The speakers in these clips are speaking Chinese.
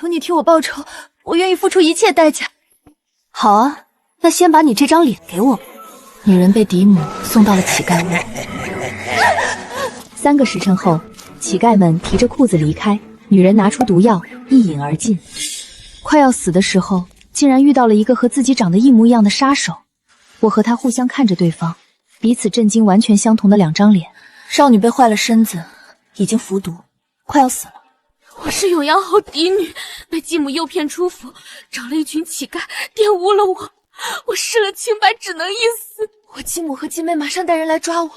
求你替我报仇，我愿意付出一切代价。好啊，那先把你这张脸给我。女人被嫡母送到了乞丐屋。3个时辰后，乞丐们提着裤子离开，女人拿出毒药一饮而尽。快要死的时候，竟然遇到了一个和自己长得一模一样的杀手。我和他互相看着对方，彼此震惊，完全相同的2张脸。少女被坏了身子，已经服毒，快要死了。我是永阳侯嫡女，被继母诱骗出府，找了一群乞丐玷污了我。我失了清白，只能一死。我继母和继妹马上带人来抓我，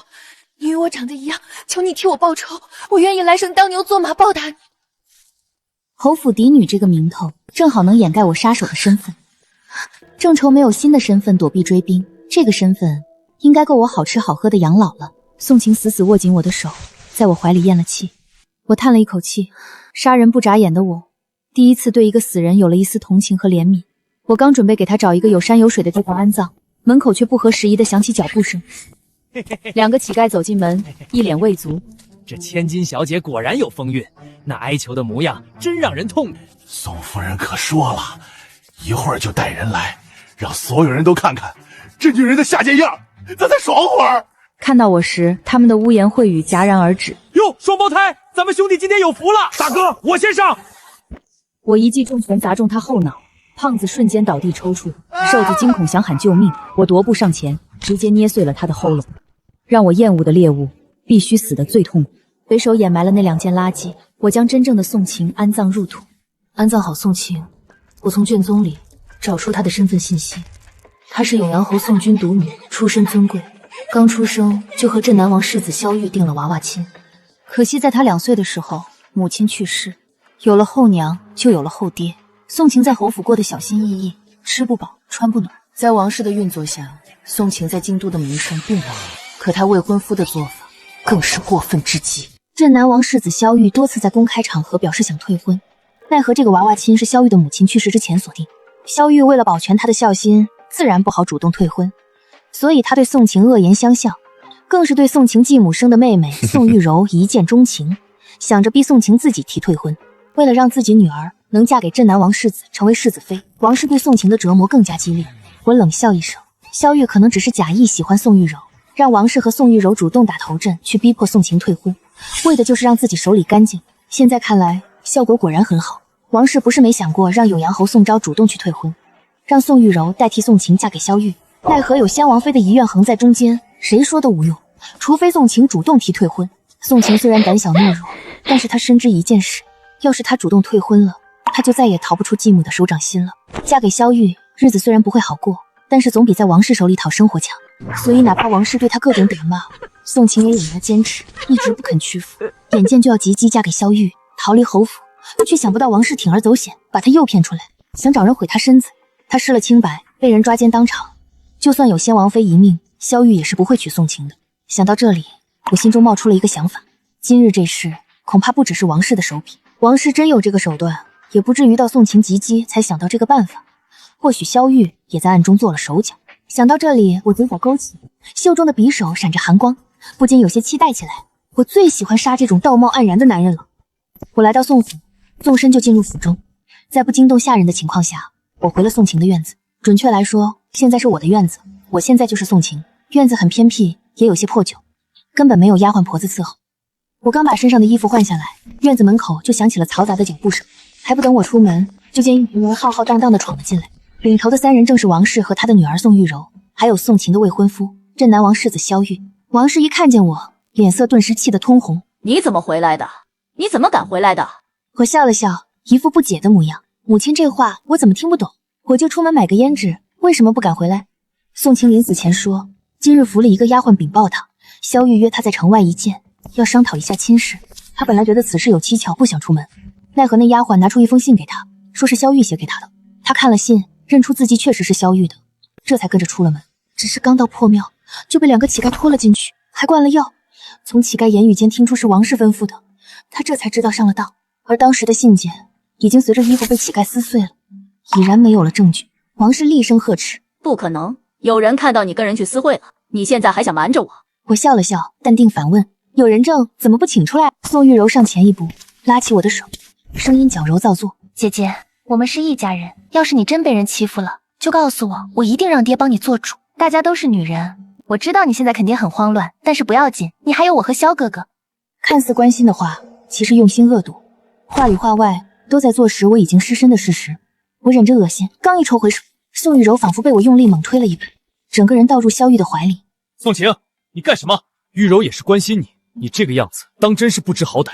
你与我长得一样，求你替我报仇，我愿意来生当牛做马报答你。侯府嫡女这个名头，正好能掩盖我杀手的身份。正愁没有新的身份躲避追兵，这个身份应该够我好吃好喝的养老了。宋晴死死握紧我的手，在我怀里咽了气。我叹了一口气，杀人不眨眼的我，第一次对一个死人有了一丝同情和怜悯。我刚准备给他找一个有山有水的地方安葬，门口却不合时宜地响起脚步声。2个乞丐走进门，一脸畏足。这千金小姐果然有风韵，那哀求的模样真让人痛。宋夫人可说了，一会儿就带人来，让所有人都看看这女人的下贱样，咱再爽会儿。看到我时，他们的污言秽语戛然而止。哟，双胞胎，咱们兄弟今天有福了！大哥，我先上。我一记重拳砸中他后脑，胖子瞬间倒地抽搐，瘦子惊恐想喊救命，我踱步上前，直接捏碎了他的喉咙。让我厌恶的猎物，必须死得最痛苦。随手掩埋了那2件垃圾，我将真正的宋晴安葬入土。安葬好宋晴，我从卷宗里找出她的身份信息。她是永阳侯宋军独女，出身尊贵，刚出生就和镇南王世子萧玉定了娃娃亲。可惜在她2岁的时候，母亲去世，有了后娘就有了后爹。宋晴在侯府过得小心翼翼，吃不饱穿不暖。在王氏的运作下，宋晴在京都的名声并不好，可她未婚夫的做法更是过分至极。镇南王世子萧玉多次在公开场合表示想退婚，奈何这个娃娃亲是萧玉的母亲去世之前所定。萧玉为了保全她的孝心，自然不好主动退婚，所以他对宋晴恶言相向，更是对宋晴继母生的妹妹宋玉柔一见钟情，想着逼宋晴自己提退婚。为了让自己女儿能嫁给镇南王世子，成为世子妃，王氏对宋晴的折磨更加激烈。我冷笑一声，萧玉可能只是假意喜欢宋玉柔，让王氏和宋玉柔主动打头阵，去逼迫宋晴退婚，为的就是让自己手里干净。现在看来，效果果然很好。王氏不是没想过让永阳侯宋昭主动去退婚，让宋玉柔代替宋晴嫁给萧玉，奈何有先王妃的遗愿横在中间，谁说都无用。除非宋晴主动提退婚。宋晴虽然胆小懦弱，但是她深知一件事，要是她主动退婚了，她就再也逃不出继母的手掌心了。嫁给萧玉，日子虽然不会好过，但是总比在王氏手里讨生活强。所以哪怕王氏对她各种打骂，宋晴也隐约坚持，一直不肯屈服。眼见就要及笄嫁给萧玉，逃离侯府，却想不到王氏铤而走险，把她诱骗出来，想找人毁她身子。她失了清白，被人抓奸当场，就算有先王妃一命，萧玉也是不会娶宋晴的。想到这里，我心中冒出了一个想法，今日这事恐怕不只是王氏的手笔，王氏真有这个手段，也不至于到宋晴及笄才想到这个办法，或许萧玉也在暗中做了手脚。想到这里，我嘴角勾起，袖中的匕首闪着寒光，不禁有些期待起来。我最喜欢杀这种道貌岸然的男人了。我来到宋府，纵身就进入府中，在不惊动下人的情况下，我回了宋晴的院子。准确来说，现在是我的院子，我现在就是宋晴。院子很偏僻，也有些破旧，根本没有丫鬟婆子伺候。我刚把身上的衣服换下来，院子门口就响起了嘈杂的脚步声。还不等我出门，就见一群人浩浩荡荡地闯了进来。领头的3人正是王氏和他的女儿宋玉柔，还有宋晴的未婚夫镇南王世子萧玉。王氏一看见我，脸色顿时气得通红。你怎么回来的？你怎么敢回来的？我笑了笑，一副不解的模样。母亲这话我怎么听不懂？我就出门买个胭脂，为什么不敢回来？宋晴临死前说，今日府里一个丫鬟禀报他，萧玉约他在城外一见，要商讨一下亲事。他本来觉得此事有蹊跷，不想出门，奈何那丫鬟拿出一封信给他，说是萧玉写给他的。他看了信，认出自己确实是萧玉的，这才跟着出了门。只是刚到破庙，就被2个乞丐拖了进去，还灌了药。从乞丐言语间听出是王氏吩咐的，他这才知道上了当。而当时的信件已经随着衣服被乞丐撕碎了，已然没有了证据。王氏厉声呵斥：不可能，有人看到你跟人去私会了，你现在还想瞒着我？我笑了笑，淡定反问：有人证怎么不请出来？宋玉柔上前一步，拉起我的手，声音矫揉造作：姐姐，我们是一家人，要是你真被人欺负了，就告诉我，我一定让爹帮你做主。大家都是女人，我知道你现在肯定很慌乱，但是不要紧，你还有我和萧哥哥。看似关心的话，其实用心恶毒，话里话外都在坐实我已经失身的事实。我忍着恶心，刚一抽回手，宋玉柔仿佛被我用力猛推了一把，整个人倒入萧玉的怀里。宋晴，你干什么？玉柔也是关心你，你这个样子当真是不知好歹。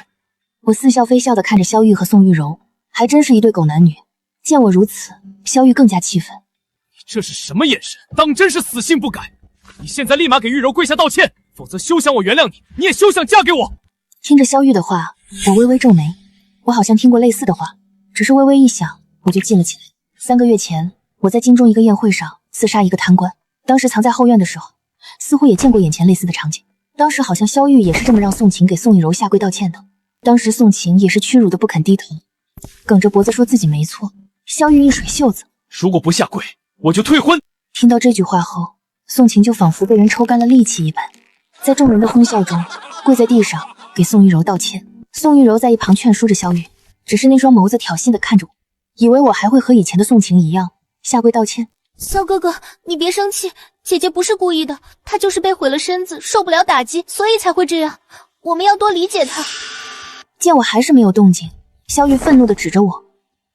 我似笑非笑地看着萧玉和宋玉柔，还真是一对狗男女。见我如此，萧玉更加气愤。你这是什么眼神？当真是死性不改！你现在立马给玉柔跪下道歉，否则休想我原谅你，你也休想嫁给我。听着萧玉的话，我微微皱眉。我好像听过类似的话，只是微微一想，我就记了起来。3个月前，我在京中一个宴会上刺杀一个贪官，当时藏在后院的时候，似乎也见过眼前类似的场景。当时好像萧玉也是这么让宋晴给宋玉柔下跪道歉的。当时宋晴也是屈辱的不肯低头，梗着脖子说自己没错。萧玉一甩袖子，如果不下跪，我就退婚。听到这句话后，宋晴就仿佛被人抽干了力气一般，在众人的哄笑中跪在地上给宋玉柔道歉。宋玉柔在一旁劝说着萧玉，只是那双眸子挑衅的看着我，以为我还会和以前的宋晴一样下跪道歉。萧哥哥，你别生气，姐姐不是故意的，她就是被毁了身子，受不了打击，所以才会这样。我们要多理解她。见我还是没有动静，萧玉愤怒地指着我：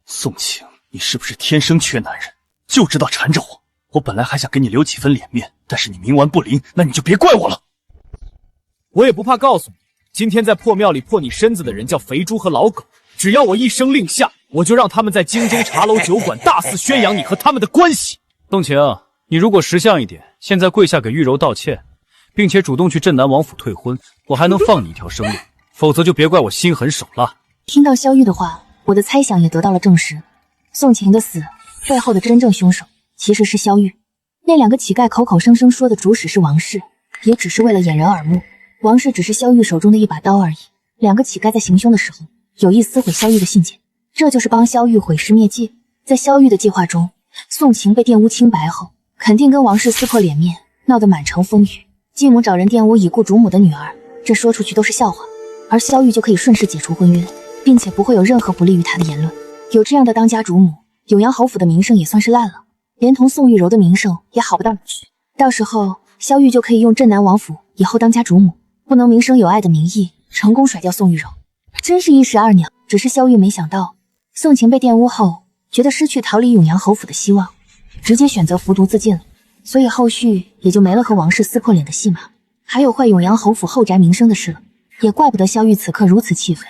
宋晴，你是不是天生缺男人，就知道缠着我？我本来还想给你留几分脸面，但是你冥顽不灵，那你就别怪我了。我也不怕告诉你，今天在破庙里破你身子的人叫肥猪和老狗，只要我一声令下，我就让他们在京中茶楼酒馆大肆宣扬你和他们的关系。宋晴，你如果识相一点，现在跪下给玉柔道歉，并且主动去镇南王府退婚，我还能放你一条生路，否则就别怪我心狠手辣。听到萧玉的话，我的猜想也得到了证实。宋晴的死背后的真正凶手其实是萧玉。那2个乞丐口口声声说的主使是王氏，也只是为了掩人耳目。王氏只是萧玉手中的一把刀而已。2个乞丐在行凶的时候有意撕毁萧玉的信件，这就是帮萧玉毁尸灭迹。在萧玉的计划中，宋晴被玷污清白后，肯定跟王氏撕破脸面，闹得满城风雨。继母找人玷污已故主母的女儿，这说出去都是笑话，而萧玉就可以顺势解除婚约，并且不会有任何不利于他的言论。有这样的当家主母，酉阳侯府的名声也算是烂了，连同宋玉柔的名声也好不到哪去。到时候萧玉就可以用镇南王府以后当家主母，不能名声有爱的名义成功甩掉宋玉柔，真是一石二鸟。只是萧玉没想到，宋晴被玷污后，觉得失去逃离酉阳侯府的希望，直接选择服毒自尽了，所以后续也就没了和王氏撕破脸的戏码，还有坏酉阳侯府后宅名声的事了。也怪不得萧玉此刻如此气愤。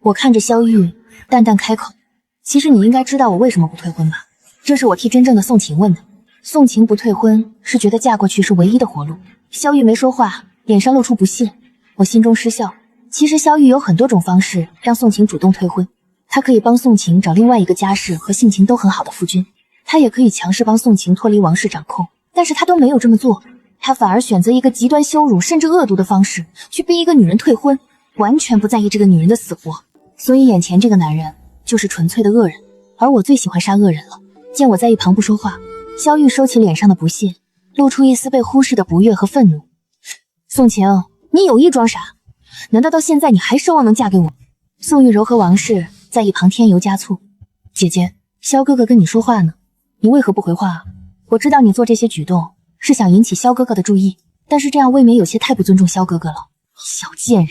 我看着萧玉，淡淡开口：其实你应该知道我为什么不退婚吧？这是我替真正的宋晴问的。宋晴不退婚是觉得嫁过去是唯一的活路。萧玉没说话，脸上露出不屑。我心中失笑。其实萧玉有很多种方式让宋晴主动退婚，他可以帮宋晴找另外一个家世和性情都很好的夫君，他也可以强势帮宋晴脱离王氏掌控，但是他都没有这么做，他反而选择一个极端羞辱甚至恶毒的方式去逼一个女人退婚，完全不在意这个女人的死活。所以眼前这个男人就是纯粹的恶人，而我最喜欢杀恶人了。见我在一旁不说话，萧玉收起脸上的不屑，露出一丝被忽视的不悦和愤怒。宋晴，你有意装傻？难道到现在你还奢望能嫁给我？宋玉柔和王氏在一旁添油加醋。姐姐，萧哥哥跟你说话呢，你为何不回话啊？我知道你做这些举动是想引起萧哥哥的注意，但是这样未免有些太不尊重萧哥哥了。小贱人，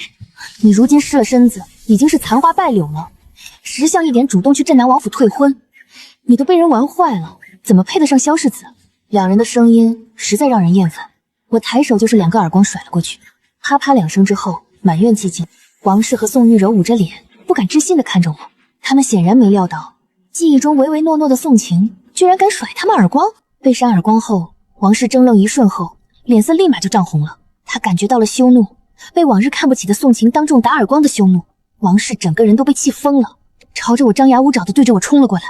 你如今失了身子，已经是残花败柳了，识相一点，主动去镇南王府退婚，你都被人玩坏了，怎么配得上萧世子？两人的声音实在让人厌烦，我抬手就是2个耳光甩了过去。啪啪2声之后，满院寂静。王氏和宋玉柔捂着脸，不敢置信地看着我，他们显然没料到记忆中唯唯诺诺的宋晴居然敢甩他们耳光。被扇耳光后，王氏怔愣一瞬后，脸色立马就涨红了。他感觉到了羞怒，被往日看不起的宋晴当众打耳光的羞怒。王氏整个人都被气疯了，朝着我张牙舞爪地对着我冲了过来。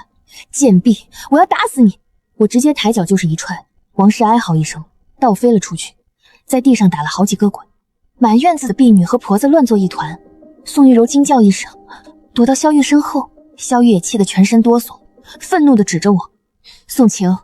贱婢，我要打死你！我直接抬脚就是一踹，王氏哀嚎一声，倒飞了出去，在地上打了好几个滚。满院子的婢女和婆子乱作一团。宋玉柔惊叫一声，躲到萧玉身后。萧玉也气得全身哆嗦，愤怒地指着我：宋晴，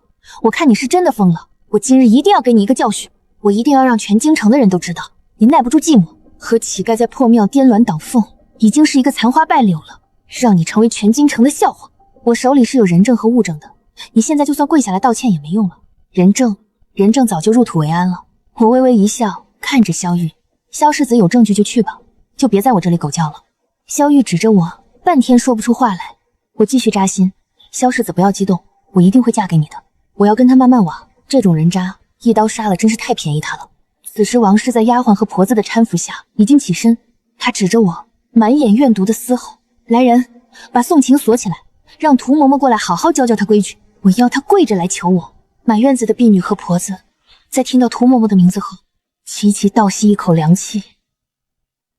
我看你是真的疯了，我今日一定要给你一个教训，我一定要让全京城的人都知道，你耐不住寂寞，和乞丐在破庙颠鸾倒凤，已经是一个残花败柳了，让你成为全京城的笑话。我手里是有人证和物证的，你现在就算跪下来道歉也没用了。人证早就入土为安了。我微微一笑，看着萧玉，萧世子有证据就去吧，就别在我这里狗叫了。萧玉指着我，半天说不出话来。我继续扎心，萧世子不要激动，我一定会嫁给你的，我要跟他慢慢往，这种人渣一刀杀了真是太便宜他了。此时王氏在丫鬟和婆子的搀扶下已经起身，他指着我，满眼怨毒的嘶吼：来人，把宋晴锁起来，让涂嬷嬷过来好好教教她规矩，我要她跪着来求我。满院子的婢女和婆子在听到涂嬷嬷的名字后，齐齐倒吸一口凉气。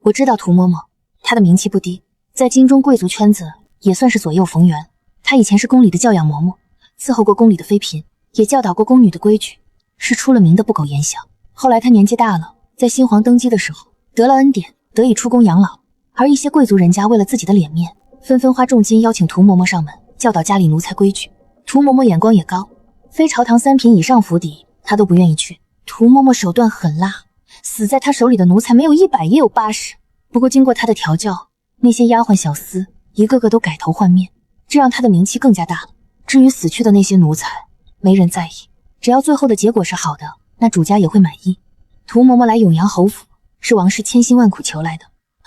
我知道涂嬷嬷，她的名气不低，在京中贵族圈子也算是左右逢源。她以前是宫里的教养嬷嬷，伺候过宫里的妃嫔，也教导过宫女的规矩，是出了名的不苟言笑。后来她年纪大了，在新皇登基的时候得了恩典，得以出宫养老，而一些贵族人家为了自己的脸面，纷纷花重金邀请涂嬷嬷上门，教导家里奴才规矩。涂嬷嬷眼光也高，非朝堂3品以上府邸她都不愿意去。涂嬷嬷手段狠辣，死在她手里的奴才没有100也有80。不过经过她的调教，那些丫鬟小厮一个个都改头换面，这让她的名气更加大了。至于死去的那些奴才，没人在意，只要最后的结果是好的，那主家也会满意。涂嬷嬷来永阳侯府，是王氏千辛万苦求来的，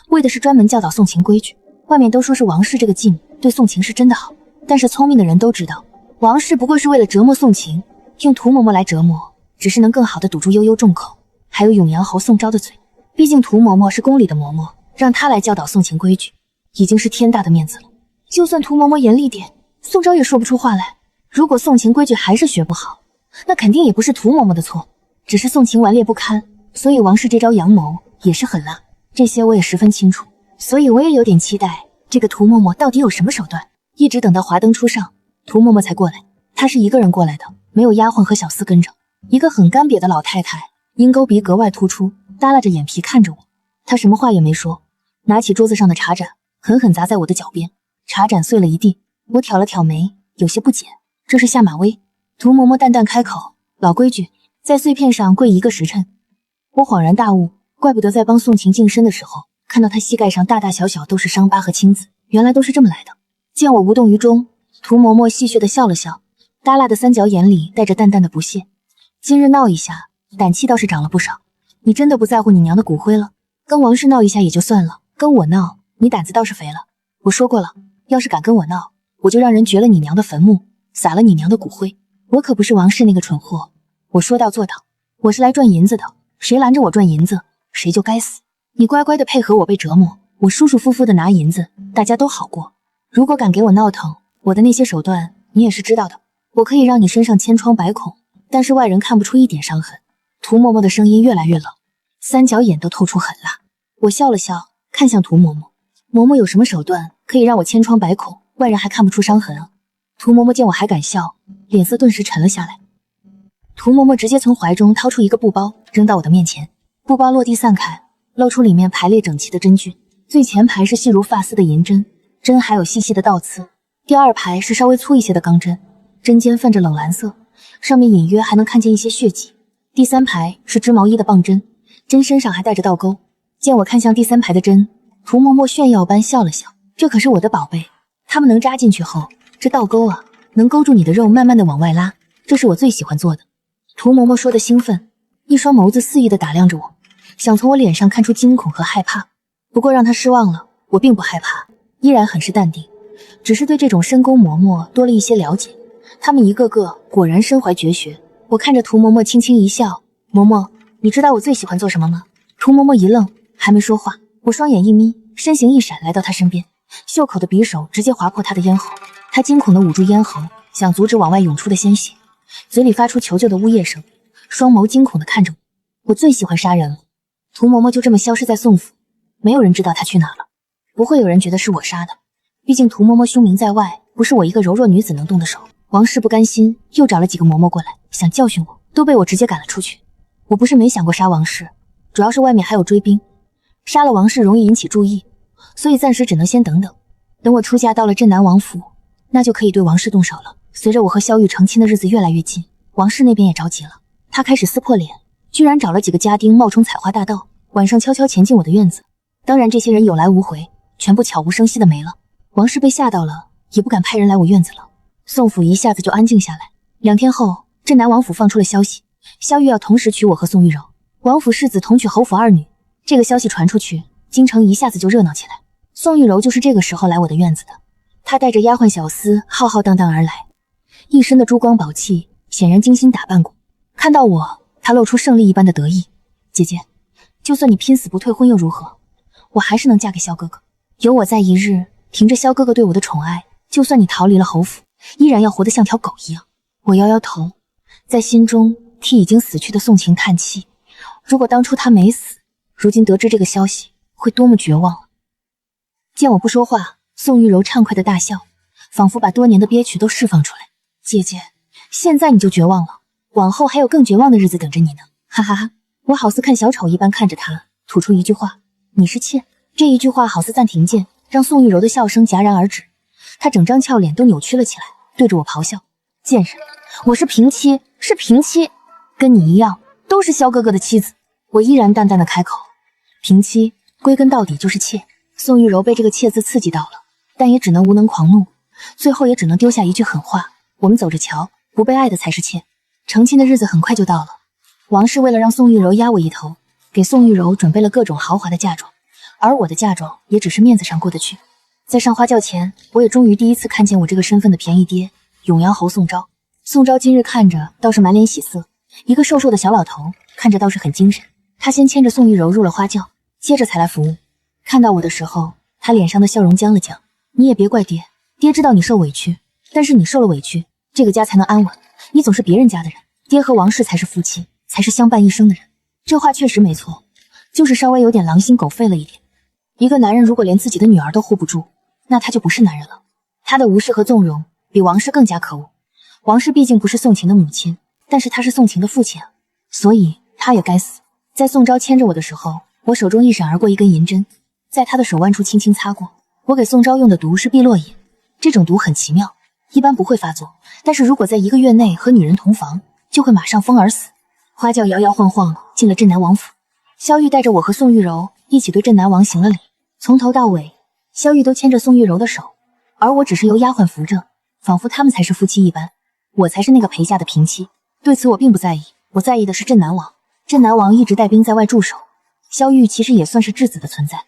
为的是专门教导宋晴规矩。外面都说是王氏这个继母对宋晴是真的好，但是聪明的人都知道，王氏不过是为了折磨宋晴，用涂嬷嬷来折磨，只是能更好的堵住悠悠众口，还有永阳侯宋昭的嘴。毕竟涂嬷嬷是宫里的嬷嬷，让她来教导宋晴规矩，已经是天大的面子了。就算涂嬷嬷严厉点，宋昭也说不出话来。如果宋晴规矩还是学不好，那肯定也不是涂嬷嬷的错，只是宋晴顽劣不堪，所以王氏这招阳谋也是狠辣，这些我也十分清楚，所以我也有点期待这个涂嬷嬷到底有什么手段。一直等到华灯初上，涂嬷嬷才过来。她是一个人过来的，没有丫鬟和小厮跟着。一个很干瘪的老太太，鹰钩鼻格外突出，耷拉着眼皮看着我。她什么话也没说，拿起桌子上的茶盏狠狠砸在我的脚边，茶盏碎了一地。我挑了挑眉，有些不解，这是下马威。涂嬷嬷淡淡开口，老规矩，在碎片上跪1个时辰。我恍然大悟，怪不得在帮宋晴净身的时候，看到她膝盖上大大小小都是伤疤和青紫，原来都是这么来的。见我无动于衷，涂嬷嬷戏谑地笑了笑，耷拉的三角眼里带着淡淡的不屑。今日闹一下，胆气倒是长了不少。你真的不在乎你娘的骨灰了？跟王氏闹一下也就算了，跟我闹，你胆子倒是肥了。我说过了，要是敢跟我闹，我就让人掘了你娘的坟墓，撒了你娘的骨灰。我可不是王氏那个蠢货，我说到做到。我是来赚银子的，谁拦着我赚银子，谁就该死。你乖乖的配合我被折磨，我舒舒服服的拿银子，大家都好过。如果敢给我闹腾，我的那些手段你也是知道的。我可以让你身上千疮百孔，但是外人看不出一点伤痕。涂嬷嬷的声音越来越冷，三角眼都透出狠辣。我笑了笑，看向涂嬷嬷，嬷嬷有什么手段可以让我千疮百孔，外人还看不出伤痕啊？涂嬷嬷见我还敢笑，脸色顿时沉了下来。涂嬷嬷直接从怀中掏出一个布包，扔到我的面前。布包落地散开，露出里面排列整齐的针具。最前排是细如发丝的银针，针还有细细的倒刺。第二排是稍微粗一些的钢针，针尖泛着冷蓝色，上面隐约还能看见一些血迹。第三排是织毛衣的棒针，针身上还带着倒钩。见我看向第三排的针，涂嬷嬷炫耀般笑了笑，这可是我的宝贝，它们能扎进去后，这倒钩啊，能勾住你的肉慢慢的往外拉，这是我最喜欢做的。涂嬷嬷说的兴奋，一双眸子肆意的打量着我，想从我脸上看出惊恐和害怕。不过让她失望了，我并不害怕，依然很是淡定，只是对这种深宫嬷嬷多了一些了解。他们一个个果然身怀绝学。我看着涂嬷嬷轻轻一笑，嬷嬷，你知道我最喜欢做什么吗？涂嬷嬷一愣，还没说话，我双眼一眯，身形一闪来到她身边，袖口的匕首直接划破她的咽喉。她惊恐地捂住咽喉，想阻止往外涌出的鲜血，嘴里发出求救的呜咽声，双眸惊恐地看着我。我最喜欢杀人了。涂嬷嬷就这么消失在宋府，没有人知道她去哪了，不会有人觉得是我杀的，毕竟涂嬷嬷凶名在外，不是我一个柔弱女子能动的手。王氏不甘心，又找了几个嬷嬷过来，想教训我，都被我直接赶了出去。我不是没想过杀王氏，主要是外面还有追兵，杀了王氏容易引起注意，所以暂时只能先等等。等我出嫁到了镇南王府，那就可以对王氏动手了。随着我和萧玉成亲的日子越来越近，王氏那边也着急了，他开始撕破脸，居然找了几个家丁冒充采花大盗，晚上悄悄潜进我的院子。当然这些人有来无回，全部悄无声息的没了。王氏被吓到了，也不敢派人来我院子了。宋府一下子就安静下来。2天后，镇南王府放出了消息，萧玉要同时娶我和宋玉柔，王府世子同娶侯府二女。这个消息传出去，京城一下子就热闹起来。宋玉柔就是这个时候来我的院子的，她带着丫鬟小厮浩浩荡荡而来，一身的珠光宝气，显然精心打扮过。看到我，她露出胜利一般的得意。姐姐，就算你拼死不退婚又如何？我还是能嫁给萧哥哥。有我在一日，凭着萧哥哥对我的宠爱，就算你逃离了侯府，依然要活得像条狗一样。我摇摇头，在心中替已经死去的宋晴叹气。如果当初他没死，如今得知这个消息，会多么绝望啊！见我不说话，宋玉柔畅快的大笑，仿佛把多年的憋屈都释放出来。姐姐，现在你就绝望了，往后还有更绝望的日子等着你呢！哈哈哈！我好似看小丑一般看着他，吐出一句话：“你是妾。”这一句话好似暂停键，让宋玉柔的笑声戛然而止。她整张俏脸都扭曲了起来，对着我咆哮：“贱人，我是平妻，是平妻，跟你一样，都是萧哥哥的妻子。”我依然淡淡的开口：“平妻，归根到底就是妾。”宋玉柔被这个妾字刺激到了，但也只能无能狂怒，最后也只能丢下一句狠话：“我们走着瞧，不被爱的才是妾。”成亲的日子很快就到了。王氏为了让宋玉柔压我一头，给宋玉柔准备了各种豪华的嫁妆，而我的嫁妆也只是面子上过得去。在上花轿前，我也终于第一次看见我这个身份的便宜爹——永阳侯宋昭。宋昭今日看着倒是满脸喜色，一个瘦瘦的小老头，看着倒是很精神。他先牵着宋玉柔入了花轿，接着才来服务。看到我的时候，他脸上的笑容僵了僵。你也别怪爹，爹知道你受委屈，但是你受了委屈，这个家才能安稳。你总是别人家的人，爹和王氏才是夫妻，才是相伴一生的人。这话确实没错，就是稍微有点狼心狗肺了一点。一个男人如果连自己的女儿都护不住，那他就不是男人了。他的无视和纵容比王氏更加可恶。王氏毕竟不是宋晴的母亲，但是他是宋晴的父亲啊，所以他也该死。在宋昭牵着我的时候，我手中一闪而过一根银针，在他的手腕处轻轻擦过。我给宋昭用的毒是碧落饮，这种毒很奇妙，一般不会发作，但是如果在1个月内和女人同房，就会马上疯而死。花轿摇摇晃晃进了镇南王府，萧玉带着我和宋玉柔一起对镇南王行了礼。从头到尾，萧玉都牵着宋玉柔的手，而我只是由丫鬟扶着，仿佛他们才是夫妻一般，我才是那个陪嫁的平妻。对此我并不在意，我在意的是镇南王。镇南王一直带兵在外驻守，萧玉其实也算是质子的存在。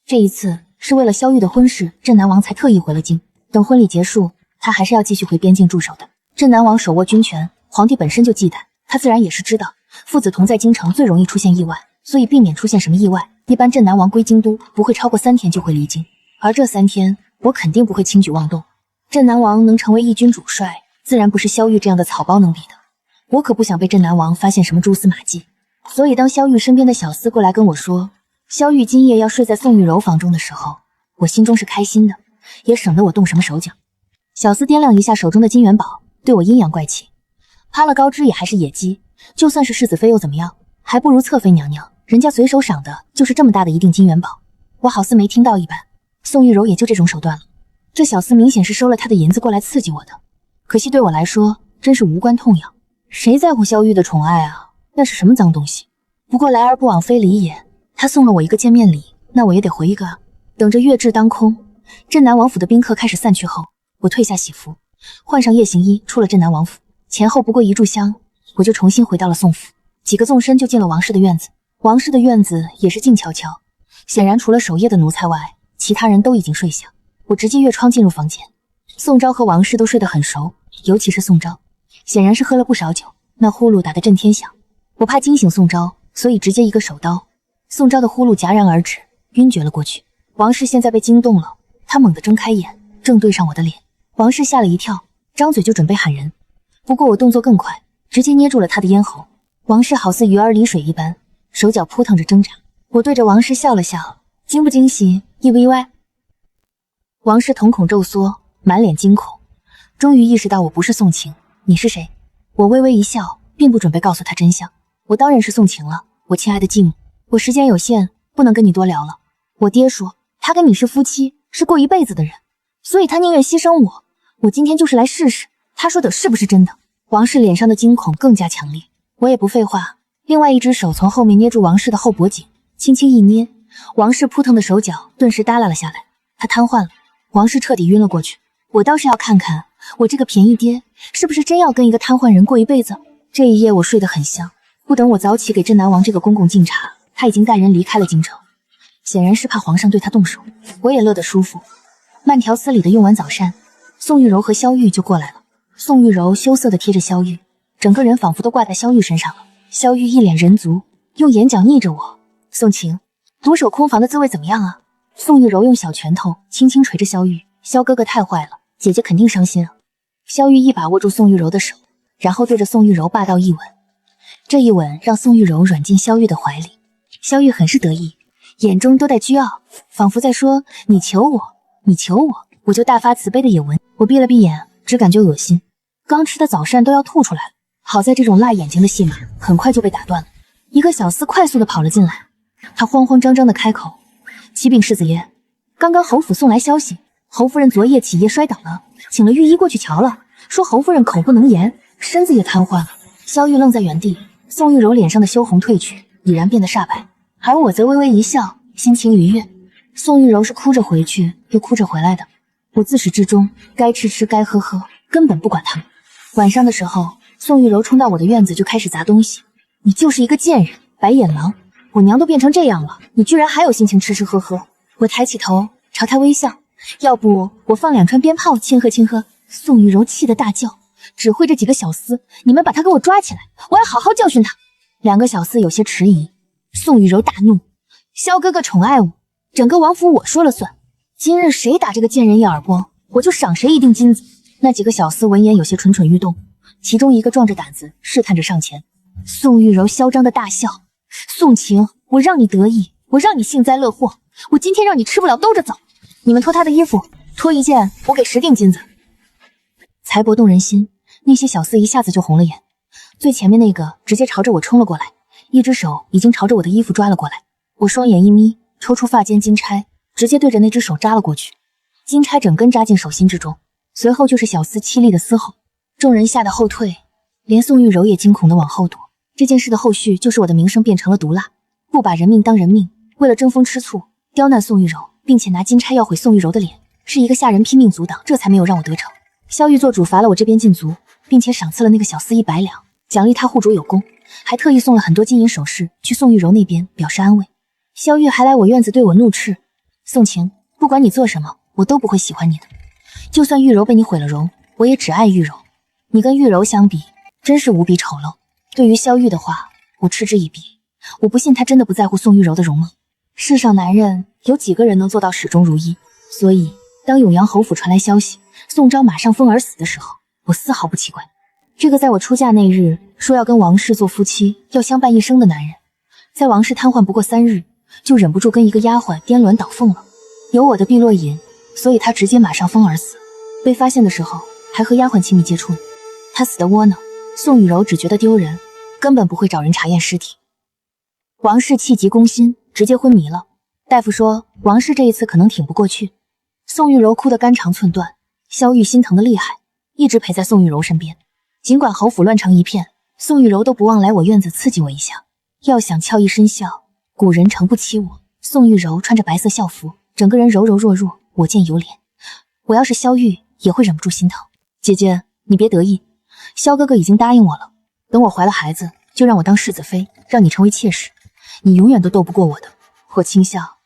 这一次是为了萧玉的婚事，镇南王才特意回了京。等婚礼结束，他还是要继续回边境驻守的。镇南王手握军权，皇帝本身就忌惮，他自然也是知道父子同在京城最容易出现意外，所以避免出现什么意外，一般镇南王归京都不会超过3天就会离京，而这3天我肯定不会轻举妄动。镇南王能成为义军主帅，自然不是萧玉这样的草包能比的。我可不想被镇南王发现什么蛛丝马迹，所以当萧玉身边的小厮过来跟我说萧玉今夜要睡在宋玉柔房中的时候，我心中是开心的，也省得我动什么手脚。小厮掂量一下手中的金元宝，对我阴阳怪气：趴了高枝也还是野鸡，就算是世子妃又怎么样，还不如侧妃娘娘，人家随手赏的就是这么大的一锭金元宝。我好似没听到一般，宋玉柔也就这种手段了。这小厮明显是收了他的银子过来刺激我的，可惜对我来说真是无关痛痒。谁在乎萧玉的宠爱啊？那是什么脏东西？不过来而不往非礼也，他送了我一个见面礼，那我也得回一个啊。等着月至当空，镇南王府的宾客开始散去后，我褪下喜服，换上夜行衣，出了镇南王府。前后不过1炷香，我就重新回到了宋府。几个纵身就进了王氏的院子。王氏的院子也是静悄悄，显然除了守夜的奴才外，其他人都已经睡下。我直接越窗进入房间。宋昭和王氏都睡得很熟，尤其是宋昭，显然是喝了不少酒，那呼噜打得震天响。我怕惊醒宋昭，所以直接一个手刀，宋昭的呼噜戛然而止，晕厥了过去。王氏现在被惊动了，他猛地睁开眼，正对上我的脸。王氏吓了一跳，张嘴就准备喊人，不过我动作更快，直接捏住了他的咽喉。王氏好似鱼儿离水一般，手脚扑腾着挣扎。我对着王氏笑了笑，惊不惊喜，意不意外？王氏瞳孔骤缩，满脸惊恐，终于意识到我不是宋晴。你是谁？我微微一笑，并不准备告诉他真相。我当然是宋晴了，我亲爱的继母。我时间有限，不能跟你多聊了。我爹说他跟你是夫妻，是过一辈子的人，所以他宁愿牺牲我。我今天就是来试试，他说的是不是真的。王氏脸上的惊恐更加强烈，我也不废话，另外一只手从后面捏住王氏的后脖颈，轻轻一捏，王氏扑腾的手脚顿时耷拉了下来，他瘫痪了。王氏彻底晕了过去。我倒是要看看我这个便宜爹是不是真要跟一个瘫痪人过一辈子。这一夜我睡得很香，不等我早起给镇南王这个公公敬茶，他已经带人离开了京城，显然是怕皇上对他动手。我也乐得舒服，慢条斯理的用完早膳，宋玉柔和萧玉就过来了。宋玉柔羞涩的贴着萧玉，整个人仿佛都挂在萧玉身上了。萧玉一脸人族，用眼角睨着我。宋晴，独守空房的滋味怎么样啊？宋玉柔用小拳头轻轻捶着萧玉，萧哥哥太坏了，姐姐肯定伤心啊。萧玉一把握住宋玉柔的手，然后对着宋玉柔霸道一吻。这一吻让宋玉柔软进萧玉的怀里，萧玉很是得意，眼中都带倨傲，仿佛在说你求我，你求我，我就大发慈悲的也吻。我闭了闭眼，只感觉恶心，刚吃的早膳都要吐出来了。好在这种辣眼睛的戏码很快就被打断了。一个小厮快速的跑了进来，他慌慌张张的开口：启禀世子爷，刚刚侯府送来消息，侯夫人昨夜起夜摔倒了，请了御医过去瞧了，说侯夫人口不能言，身子也瘫痪了。萧玉愣在原地，宋玉柔脸上的羞红褪去，已然变得煞白，而我则微微一笑，心情愉悦。宋玉柔是哭着回去又哭着回来的，我自始至终该吃吃该喝喝，根本不管他们。晚上的时候，宋玉柔冲到我的院子就开始砸东西。你就是一个贱人，白眼狼！我娘都变成这样了，你居然还有心情吃吃喝喝。我抬起头朝他微笑，要不我放2串鞭炮庆贺庆贺。宋玉柔气得大叫，指挥着几个小厮，你们把他给我抓起来，我要好好教训他。2个小厮有些迟疑，宋玉柔大怒，萧哥哥宠爱我，整个王府我说了算，今日谁打这个贱人一耳光，我就赏谁一锭金子。那几个小厮闻言有些蠢蠢欲动，其中一个壮着胆子试探着上前。宋玉柔嚣张的大笑，宋晴，我让你得意，我让你幸灾乐祸，我今天让你吃不了兜着走。你们脱他的衣服，脱一件我给10锭金子。财帛动人心，那些小厮一下子就红了眼。最前面那个直接朝着我冲了过来，一只手已经朝着我的衣服抓了过来。我双眼一眯，抽出发间金钗，直接对着那只手扎了过去。金钗整根扎进手心之中，随后就是小厮凄厉的嘶吼。众人吓得后退，连宋玉柔也惊恐地往后躲。这件事的后续就是我的名声变成了毒辣，不把人命当人命，为了争风吃醋刁难宋玉柔，并且拿金钗要毁宋玉柔的脸，是一个下人拼命阻挡，这才没有让我得逞。萧玉做主罚了我这边禁足，并且赏赐了那个小厮100两，奖励他护主有功，还特意送了很多金银首饰去宋玉柔那边表示安慰。萧玉还来我院子对我怒斥：宋晴，不管你做什么，我都不会喜欢你的。就算玉柔被你毁了容，我也只爱玉柔。你跟玉柔相比，真是无比丑陋。对于萧玉的话，我嗤之以鼻。我不信他真的不在乎宋玉柔的容貌。世上男人有几个人能做到始终如一？所以当永阳侯府传来消息，宋昭马上疯而死的时候，我丝毫不奇怪。这个在我出嫁那日说要跟王氏做夫妻，要相伴一生的男人，在王氏瘫痪不过3日，就忍不住跟一个丫鬟颠鸾倒凤了。有我的碧落银，所以他直接马上疯而死。被发现的时候还和丫鬟亲密接触呢。他死的窝囊，宋雨柔只觉得丢人，根本不会找人查验尸体。王氏气急攻心，直接昏迷了。大夫说王氏这一次可能挺不过去。宋玉柔哭得肝肠寸断，萧玉心疼的厉害，一直陪在宋玉柔身边。尽管侯府乱成一片，宋玉柔都不忘来我院子刺激我一下。要想俏一身笑，古人诚不欺我。宋玉柔穿着白色校服，整个人柔柔弱弱，我见犹怜。我要是萧玉，也会忍不住心疼。姐姐，你别得意，萧哥哥已经答应我了，等我怀了孩子，就让我当世子妃，让你成为妾室，你永远都斗不过我的。我轻笑，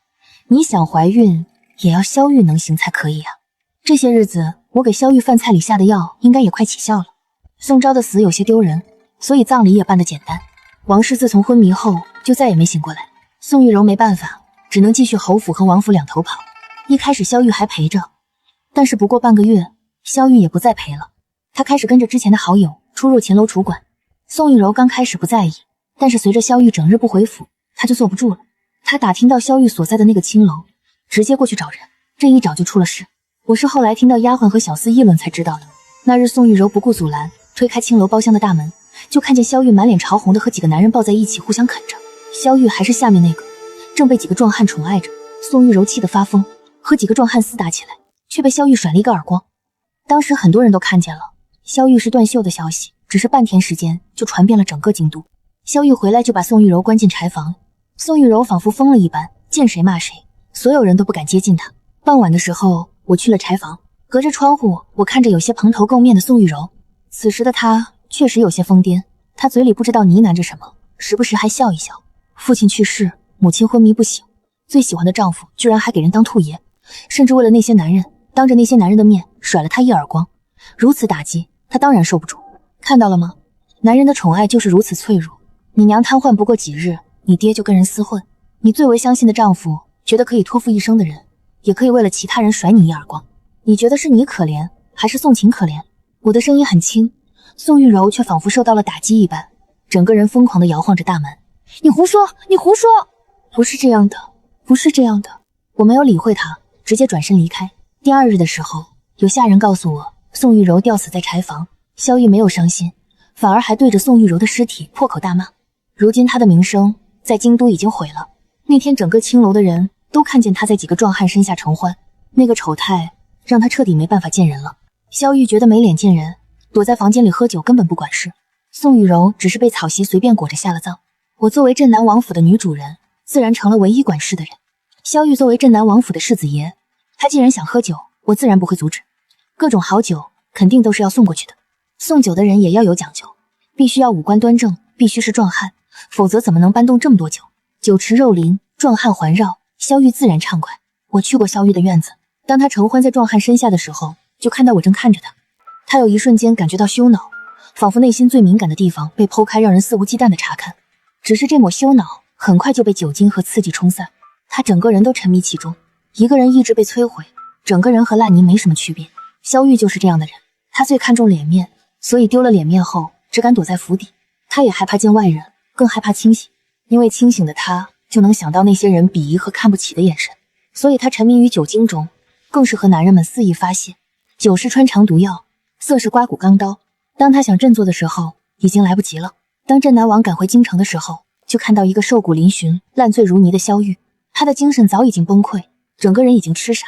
你想怀孕，也要萧玉能行才可以啊。这些日子，我给萧玉饭菜里下的药，应该也快起效了。宋昭的死有些丢人，所以葬礼也办得简单。王氏自从昏迷后，就再也没醒过来。宋玉柔没办法，只能继续侯府和王府两头跑。一开始萧玉还陪着，但是不过半个月，萧玉也不再陪了。他开始跟着之前的好友出入秦楼楚馆。宋玉柔刚开始不在意，但是随着萧玉整日不回府，他就坐不住了。他打听到萧玉所在的那个青楼，直接过去找人，这一找就出了事。我是后来听到丫鬟和小厮议论才知道的。那日宋玉柔不顾阻拦，推开青楼包厢的大门，就看见萧玉满脸潮红的和几个男人抱在一起互相啃着。萧玉还是下面那个，正被几个壮汉宠爱着。宋玉柔气得发疯，和几个壮汉厮打起来，却被萧玉甩了一个耳光。当时很多人都看见了，萧玉是断袖的消息，只是半天时间就传遍了整个京都。萧玉回来就把宋玉柔关进柴房，宋玉柔仿佛疯了一般，见谁骂谁，所有人都不敢接近她。傍晚的时候，我去了柴房，隔着窗户，我看着有些蓬头垢面的宋玉柔。此时的她确实有些疯癫，她嘴里不知道呢喃着什么，时不时还笑一笑。父亲去世，母亲昏迷不醒，最喜欢的丈夫居然还给人当兔爷，甚至为了那些男人，当着那些男人的面甩了她一耳光。如此打击，她当然受不住。看到了吗？男人的宠爱就是如此脆弱。你娘瘫痪不过几日，你爹就跟人厮混。你最为相信的丈夫，觉得可以托付一生的人，也可以为了其他人甩你一耳光。你觉得是你可怜，还是宋晴可怜？我的声音很轻，宋玉柔却仿佛受到了打击一般，整个人疯狂地摇晃着大门。你胡说，你胡说！不是这样的，不是这样的。我没有理会他，直接转身离开。第二日的时候，有下人告诉我，宋玉柔吊死在柴房。萧玉没有伤心，反而还对着宋玉柔的尸体破口大骂。如今他的名声在京都已经毁了。那天整个青楼的人都看见他在几个壮汉身下承欢，那个丑态让他彻底没办法见人了。萧玉觉得没脸见人，躲在房间里喝酒，根本不管事。宋玉柔只是被草席随便裹着下了葬。我作为镇南王府的女主人，自然成了唯一管事的人。萧玉作为镇南王府的世子爷，他既然想喝酒，我自然不会阻止。各种好酒肯定都是要送过去的，送酒的人也要有讲究，必须要五官端正，必须是壮汉，否则怎么能搬动这么多酒？酒池肉林，壮汉环绕，萧玉自然畅快。我去过萧玉的院子，当他承欢在壮汉身下的时候，就看到我正看着他。他有一瞬间感觉到羞恼，仿佛内心最敏感的地方被剖开，让人肆无忌惮的查看。只是这抹羞恼很快就被酒精和刺激冲散，他整个人都沉迷其中。一个人意志被摧毁，整个人和烂泥没什么区别。萧玉就是这样的人，他最看重脸面，所以丢了脸面后只敢躲在府邸。他也害怕见外人，更害怕清醒，因为清醒的他就能想到那些人鄙夷和看不起的眼神，所以他沉迷于酒精中，更是和男人们肆意发泄。酒是穿肠毒药，色是刮骨钢刀，当他想振作的时候已经来不及了。当镇南王赶回京城的时候，就看到一个瘦骨嶙峋、烂醉如泥的萧玉，他的精神早已经崩溃，整个人已经痴傻。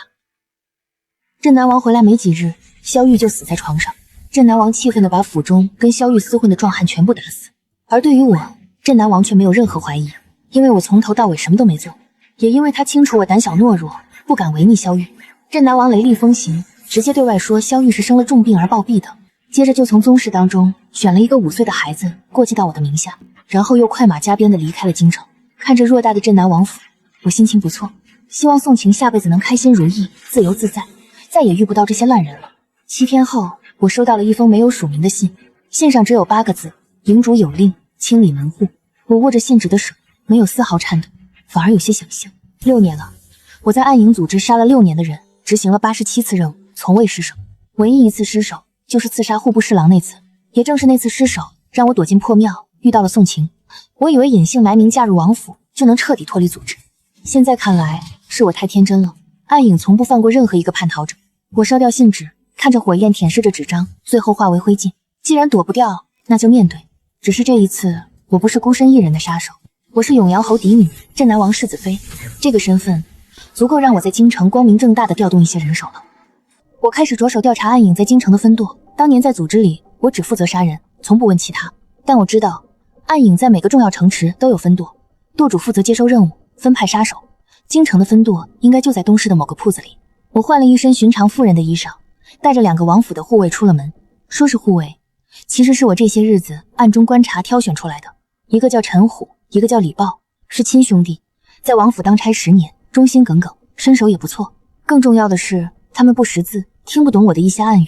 镇南王回来没几日，萧玉就死在床上。镇南王气愤地把府中跟萧玉厮混的壮汉全部打死，而对于我，镇南王却没有任何怀疑，因为我从头到尾什么都没做，也因为他清楚我胆小懦弱，不敢违逆萧玉。镇南王雷厉风行，直接对外说萧玉是生了重病而暴毙的，接着就从宗室当中选了一个5岁的孩子过继到我的名下，然后又快马加鞭地离开了京城。看着偌大的镇南王府，我心情不错，希望宋晴下辈子能开心如意，自由自在，再也遇不到这些烂人了。7天后，我收到了一封没有署名的信，信上只有8个字：营主有令，清理门户。我握着信纸的手没有丝毫颤抖，反而有些想象。6年了，我在暗影组织杀了6年的人，执行了87次任务，从未失手。唯一一次失手就是刺杀户部侍郎那次，也正是那次失手让我躲进破庙，遇到了宋晴。我以为隐姓埋名嫁入王府就能彻底脱离组织，现在看来是我太天真了。暗影从不放过任何一个叛逃者。我烧掉信纸，看着火焰舔舐着纸张，最后化为灰烬。既然躲不掉，那就面对。只是这一次，我不是孤身一人的杀手，我是永阳侯嫡女，镇南王世子妃。这个身份足够让我在京城光明正大的调动一些人手了。我开始着手调查暗影在京城的分舵。当年在组织里，我只负责杀人，从不问其他。但我知道，暗影在每个重要城池都有分舵，舵主负责接收任务，分派杀手。京城的分舵应该就在东市的某个铺子里。我换了一身寻常妇人的衣裳，带着2个王府的护卫出了门。说是护卫，其实是我这些日子暗中观察挑选出来的。一个叫陈虎，一个叫李豹，是亲兄弟，在王府当差10年，忠心耿耿，身手也不错。更重要的是，他们不识字，听不懂我的一些暗语，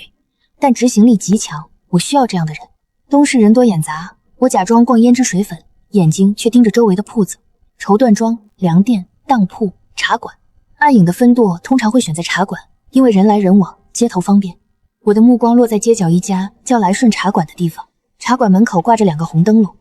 但执行力极强，我需要这样的人。东市人多眼杂，我假装逛胭脂水粉，眼睛却盯着周围的铺子，绸缎庄、粮店、当铺、茶馆。暗影的分舵通常会选在茶馆，因为人来人往，街头方便。我的目光落在街角一家叫来顺茶馆的地方，茶馆门口挂着2个红灯笼，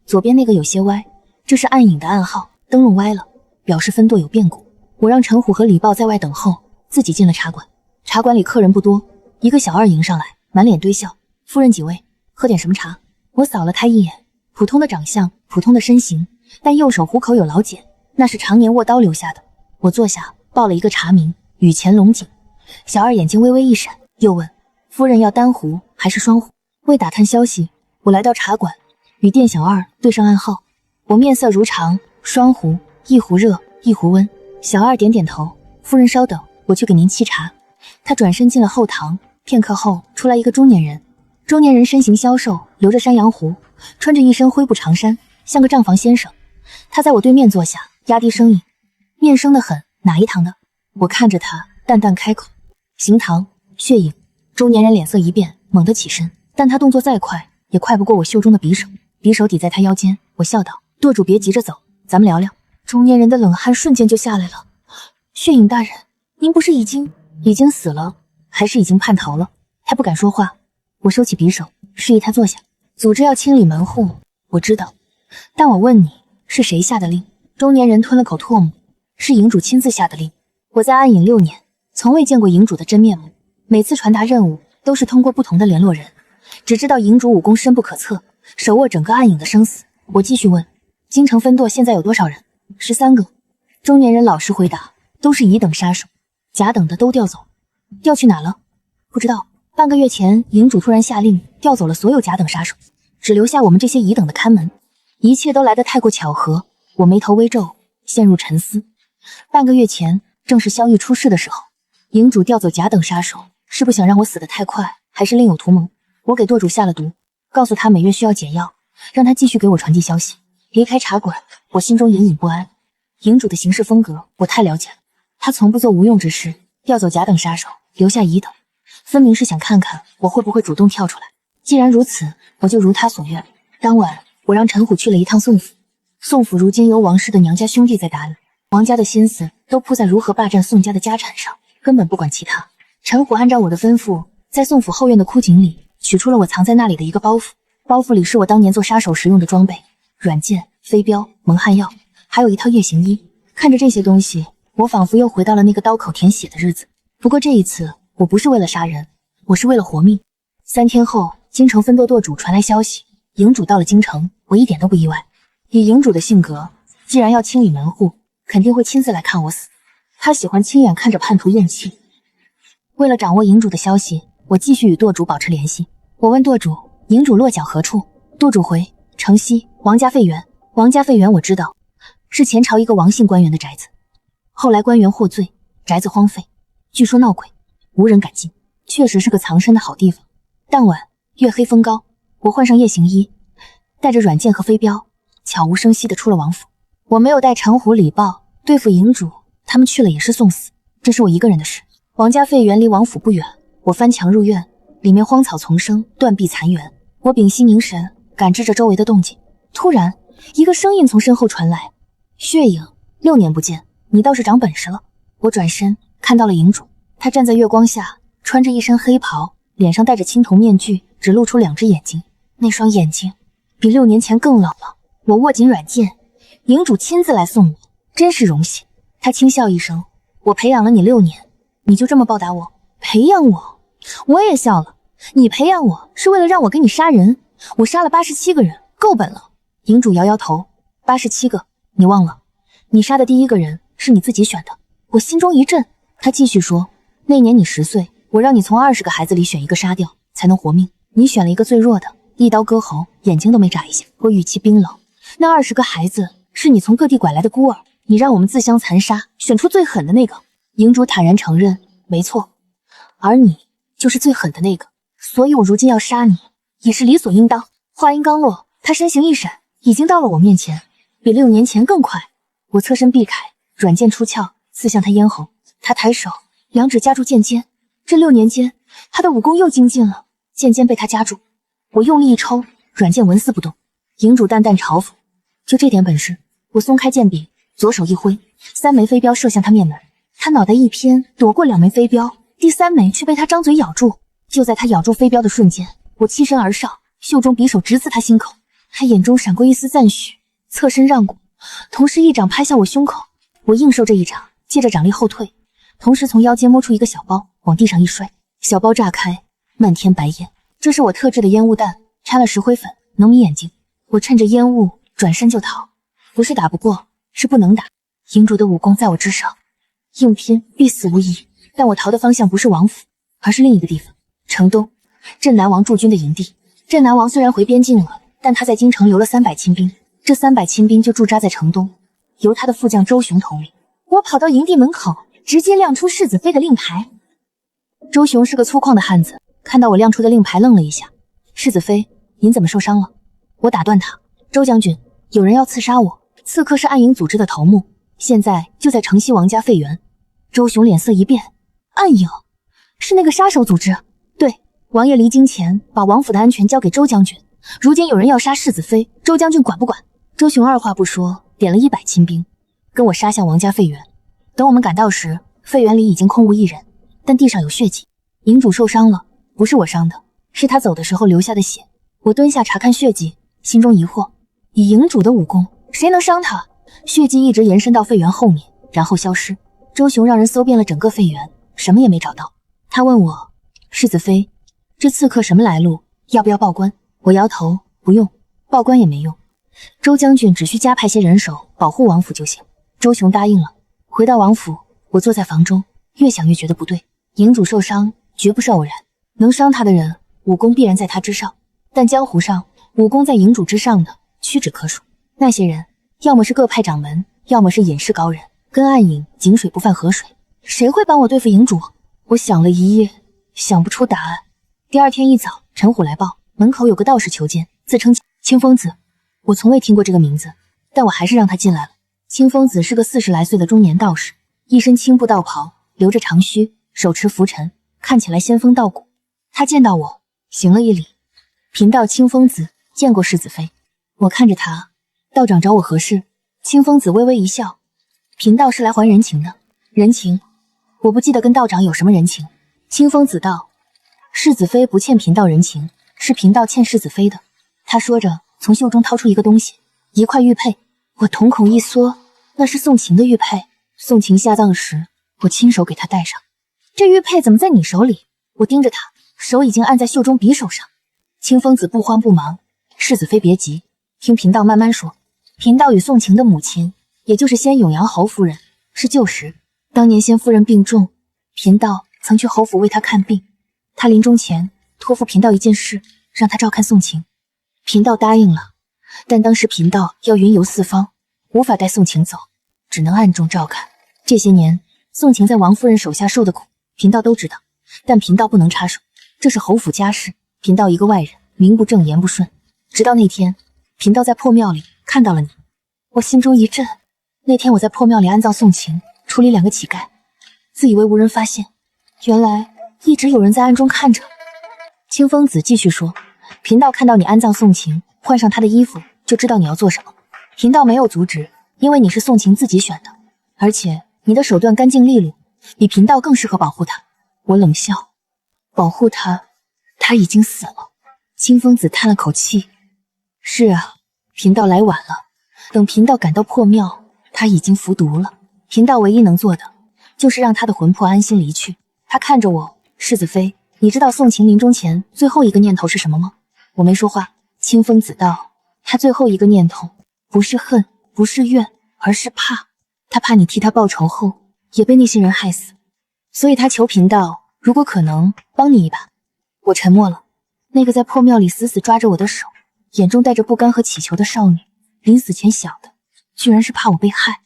左边那个有些歪，这是暗影的暗号，灯笼歪了，表示分舵有变故。我让陈虎和李豹在外等候，自己进了茶馆。茶馆里客人不多，一个小二迎上来，满脸堆笑：“夫人几位，喝点什么茶？”我扫了他一眼，普通的长相，普通的身形，但右手虎口有老茧，那是常年握刀留下的。我坐下，报了一个茶名：雨前龙井。小二眼睛微微一闪，又问：“夫人要单壶还是双壶？”为打探消息，我来到茶馆，与店小二对上暗号。我面色如常：“双壶，一壶热，一壶温。”小二点点头：“夫人稍等，我去给您沏茶。”他转身进了后堂，片刻后出来一个中年人。中年人身形消瘦，留着山羊胡，穿着一身灰布长衫，像个账房先生。他在我对面坐下，压低声音，面生得很，哪一堂的？我看着他，淡淡开口：刑堂，血影。中年人脸色一变，猛地起身，但他动作再快，也快不过我袖中的匕首。匕首抵在他腰间，我笑道：舵主别急着走，咱们聊聊。中年人的冷汗瞬间就下来了。血影大人，您不是已经死了，还是已经叛逃了？他不敢说话。我收起匕首，示意他坐下。组织要清理门户，我知道，但我问你，是谁下的令？中年人吞了口唾沫，是营主亲自下的令。我在暗影6年，从未见过营主的真面目，每次传达任务都是通过不同的联络人，只知道营主武功深不可测，手握整个暗影的生死。我继续问，京城分舵现在有多少人？13个。中年人老实回答，都是乙等杀手，甲等的都调走。调去哪了？不知道。半个月前，营主突然下令调走了所有甲等杀手，只留下我们这些乙等的看门。一切都来得太过巧合，我眉头微皱，陷入沉思。半个月前，正是萧玉出事的时候，营主调走甲等杀手，是不想让我死得太快，还是另有图谋？我给舵主下了毒，告诉他每月需要解药，让他继续给我传递消息。离开茶馆，我心中隐隐不安。营主的行事风格我太了解了，他从不做无用之事，调走甲等杀手，留下乙等，分明是想看看我会不会主动跳出来。既然如此，我就如他所愿。当晚，我让陈虎去了一趟宋府。宋府如今由王氏的娘家兄弟在打理，王家的心思都扑在如何霸占宋家的家产上，根本不管其他。陈虎按照我的吩咐，在宋府后院的枯井里取出了我藏在那里的一个包袱，包袱里是我当年做杀手时用的装备，软剑、飞镖、蒙汗药，还有一套夜行衣。看着这些东西，我仿佛又回到了那个刀口舔血的日子。不过这一次，我不是为了杀人，我是为了活命。3天后，京城分舵舵主传来消息，营主到了京城，我一点都不意外。以营主的性格，既然要清理门户，肯定会亲自来看我死。他喜欢亲眼看着叛徒咽气。为了掌握营主的消息，我继续与舵主保持联系。我问舵主，营主落脚何处？舵主回：城西王家废园。王家废园我知道，是前朝一个王姓官员的宅子，后来官员获罪，宅子荒废，据说闹鬼，无人敢进，确实是个藏身的好地方。当晚月黑风高，我换上夜行衣，带着软剑和飞镖，悄无声息地出了王府。我没有带陈虎、李豹对付营主，他们去了也是送死，这是我一个人的事。王家废园离王府不远，我翻墙入院，里面荒草丛生，断壁残垣。我屏息凝神，感知着周围的动静。突然，一个声音从身后传来：血影，6年不见，你倒是长本事了。我转身看到了营主，他站在月光下，穿着一身黑袍，脸上戴着青铜面具，只露出2只眼睛，那双眼睛比6年前更老了。我握紧软剑，营主亲自来送我，真是荣幸。他轻笑一声：我培养了你6年，你就这么报答我？培养我？我也笑了。你培养我是为了让我给你杀人，我杀了87个人，够本了。营主摇摇头：87个？你忘了，你杀的第1个人是你自己选的。我心中一震。他继续说：那年你10岁，我让你从20个孩子里选1个杀掉，才能活命。你选了一个最弱的，一刀割喉，眼睛都没眨一下。我语气冰冷：那20个孩子是你从各地拐来的孤儿，你让我们自相残杀，选出最狠的那个。营主坦然承认：没错，而你就是最狠的那个，所以我如今要杀你，也是理所应当。话音刚落，他身形一闪，已经到了我面前，比6年前更快。我侧身避开，软剑出鞘，刺向他咽喉。他抬手，2指夹住剑尖。这6年间，他的武功又精进了，剑尖被他夹住。我用力一抽，软剑纹丝不动。营主淡淡嘲讽：就这点本事？我松开剑柄，左手一挥，3枚飞镖射向他面门。他脑袋一偏，躲过2枚飞镖，第3枚却被他张嘴咬住。就在他咬住飞镖的瞬间，我欺身而上，袖中匕首直刺他心口。他眼中闪过一丝赞许，侧身让过，同时一掌拍向我胸口。我应受这一掌，借着掌力后退，同时从腰间摸出一个小包，往地上一摔，小包炸开，漫天白烟。这是我特制的烟雾弹，掺了石灰粉，能迷眼睛。我趁着烟雾转身就逃，不是打不过，是不能打。营主的武功在我之上，硬拼必死无疑。但我逃的方向不是王府，而是另一个地方——城东，镇南王驻军的营地。镇南王虽然回边境了，但他在京城留了300亲兵，这300亲兵就驻扎在城东，由他的副将周雄统领。我跑到营地门口，直接亮出世子妃的令牌。周雄是个粗犷的汉子，看到我亮出的令牌愣了一下。世子妃，您怎么受伤了？我打断他，周将军，有人要刺杀我，刺客是暗影组织的头目，现在就在城西王家废园。周雄脸色一变，暗影是那个杀手组织？对，王爷离京前把王府的安全交给周将军，如今有人要杀世子妃，周将军管不管？周雄二话不说，点了100亲兵，跟我杀向王家废园。等我们赶到时，废园里已经空无一人，但地上有血迹，营主受伤了，不是我伤的，是他走的时候留下的血。我蹲下查看血迹，心中疑惑，以营主的武功，谁能伤他？血迹一直延伸到废园后面，然后消失。周雄让人搜遍了整个废园，什么也没找到。他问我，世子妃，这刺客什么来路？要不要报官？我摇头，不用，报官也没用。周将军只需加派些人手保护王府就行。周雄答应了。回到王府，我坐在房中，越想越觉得不对。营主受伤绝不是偶然，能伤他的人，武功必然在他之上。但江湖上武功在营主之上的屈指可数。那些人要么是各派掌门，要么是隐世高人，跟暗影井水不犯河水。谁会帮我对付营主？我想了一夜，想不出答案。第二天一早，陈虎来报，门口有个道士求见，自称清风子。我从未听过这个名字，但我还是让他进来了。清风子是个40来岁的中年道士，一身青布道袍，留着长须，手持拂尘，看起来仙风道骨。他见到我，行了一礼。贫道清风子见过世子妃。我看着他，道长找我何事？清风子微微一笑，贫道是来还人情的。人情？我不记得跟道长有什么人情。清风子道，世子妃不欠贫道人情，是贫道欠世子妃的。他说着，从袖中掏出一个东西，一块玉佩。我瞳孔一缩，那是宋晴的玉佩。宋晴下葬时，我亲手给她戴上。这玉佩怎么在你手里？我盯着他，手已经按在袖中匕首上。清风子不慌不忙，世子妃别急，听贫道慢慢说。贫道与宋晴的母亲，也就是先永阳侯夫人，是旧识。当年先夫人病重，贫道曾去侯府为她看病。她临终前托付贫道一件事，让她照看宋晴。贫道答应了，但当时贫道要云游四方，无法带宋晴走，只能暗中照看。这些年，宋晴在王夫人手下受的苦，贫道都知道，但贫道不能插手，这是侯府家事，贫道一个外人，名不正言不顺。直到那天，贫道在破庙里看到了你，我心中一震。那天我在破庙里安葬宋晴，处理2个乞丐，自以为无人发现，原来一直有人在暗中看着。清风子继续说，贫道看到你安葬宋晴，换上她的衣服，就知道你要做什么。贫道没有阻止，因为你是宋晴自己选的，而且你的手段干净利落，比贫道更适合保护她。我冷笑，保护她？她已经死了。清风子叹了口气，是啊，贫道来晚了，等贫道赶到破庙，她已经服毒了。贫道唯一能做的，就是让她的魂魄安心离去。他看着我，世子妃，你知道宋晴临终前最后一个念头是什么吗？我没说话。清风子道，他最后一个念头不是恨，不是怨，而是怕。他怕你替他报仇后也被那些人害死，所以他求贫道如果可能帮你一把。我沉默了。那个在破庙里死死抓着我的手，眼中带着不甘和乞求的少女，临死前想的居然是怕我被害。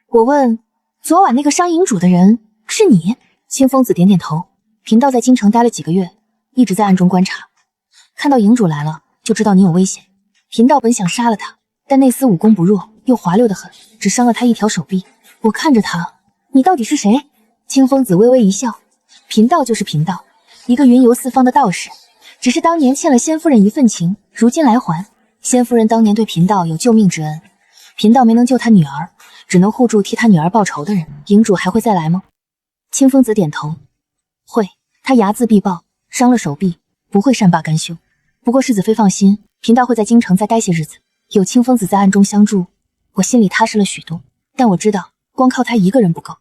我问，昨晚那个伤营主的人是你？清风子点点头。贫道在京城待了几个月，一直在暗中观察，看到营主来了就知道你有危险。贫道本想杀了他，但那厮武功不弱，又滑溜得很，只伤了他一条手臂。我看着他，你到底是谁？清风子微微一笑，贫道就是贫道，一个云游四方的道士，只是当年欠了仙夫人一份情，如今来还。仙夫人当年对贫道有救命之恩，贫道没能救他女儿，只能护住替他女儿报仇的人。营主还会再来吗？清风子点头，会。他睚眦必报，伤了手臂，不会善罢甘休。不过世子妃放心，贫道会在京城再待些日子，有清风子在暗中相助，我心里踏实了许多。但我知道，光靠他一个人不够。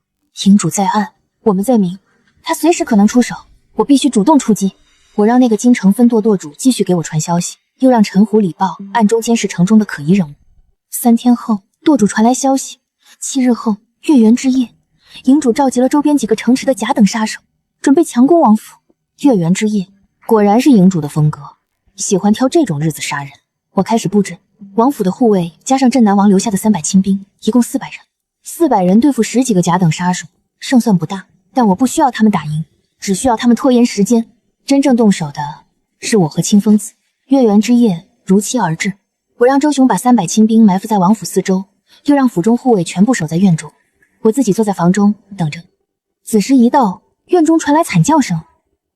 营主在暗，我们在明，他随时可能出手，我必须主动出击。我让那个京城分舵舵主继续给我传消息，又让陈虎礼报暗中监视城中的可疑人物。3天后，舵主传来消息，7日后，月圆之夜，营主召集了周边几个城池的甲等杀手，准备强攻王府。月圆之夜，果然是营主的风格，喜欢挑这种日子杀人。我开始布置王府的护卫，加上镇南王留下的300亲兵，一共400人。400人对付10几个甲等杀手，胜算不大，但我不需要他们打赢，只需要他们拖延时间。真正动手的是我和清风子。月圆之夜如期而至，我让周雄把300亲兵埋伏在王府四周，又让府中护卫全部守在院中，我自己坐在房中等着。子时一到，院中传来惨叫声，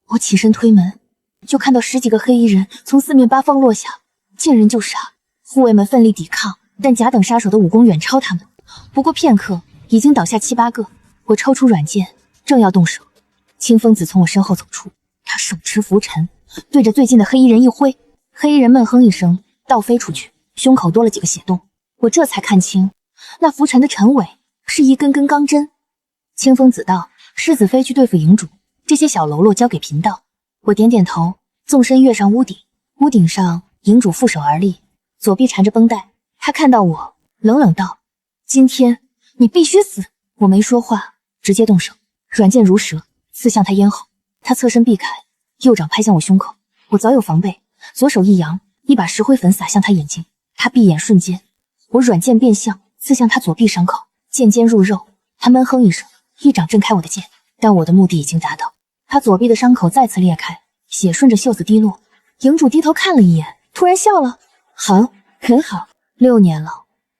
我起身推门，就看到10几个黑衣人从四面八方落下，见人就杀。护卫们奋力抵抗，但甲等杀手的武功远超他们，不过片刻已经倒下7、8个。我抽出软剑，正要动手，清风子从我身后走出，他手持拂尘，对着最近的黑衣人一挥，黑衣人闷哼一声，倒飞出去，胸口多了几个血洞。我这才看清，那拂尘的尘尾是一根根钢针。清风子道：“世子妃去对付营主，这些小喽啰交给贫道。”我点点头，纵身跃上屋顶。屋顶上，营主负手而立，左臂缠着绷带。他看到我，冷冷道：“今天你必须死！”我没说话，直接动手，软剑如蛇，刺向他咽喉。他侧身避开，右掌拍向我胸口。我早有防备，左手一扬，一把石灰粉洒向他眼睛。他闭眼瞬间，我软剑变向，刺向他左臂伤口，剑尖入肉。他闷哼一声，一掌震开我的剑，但我的目的已经达到。他左臂的伤口再次裂开，血顺着袖子滴落。营主低头看了一眼，突然笑了：“好，很好，6年了，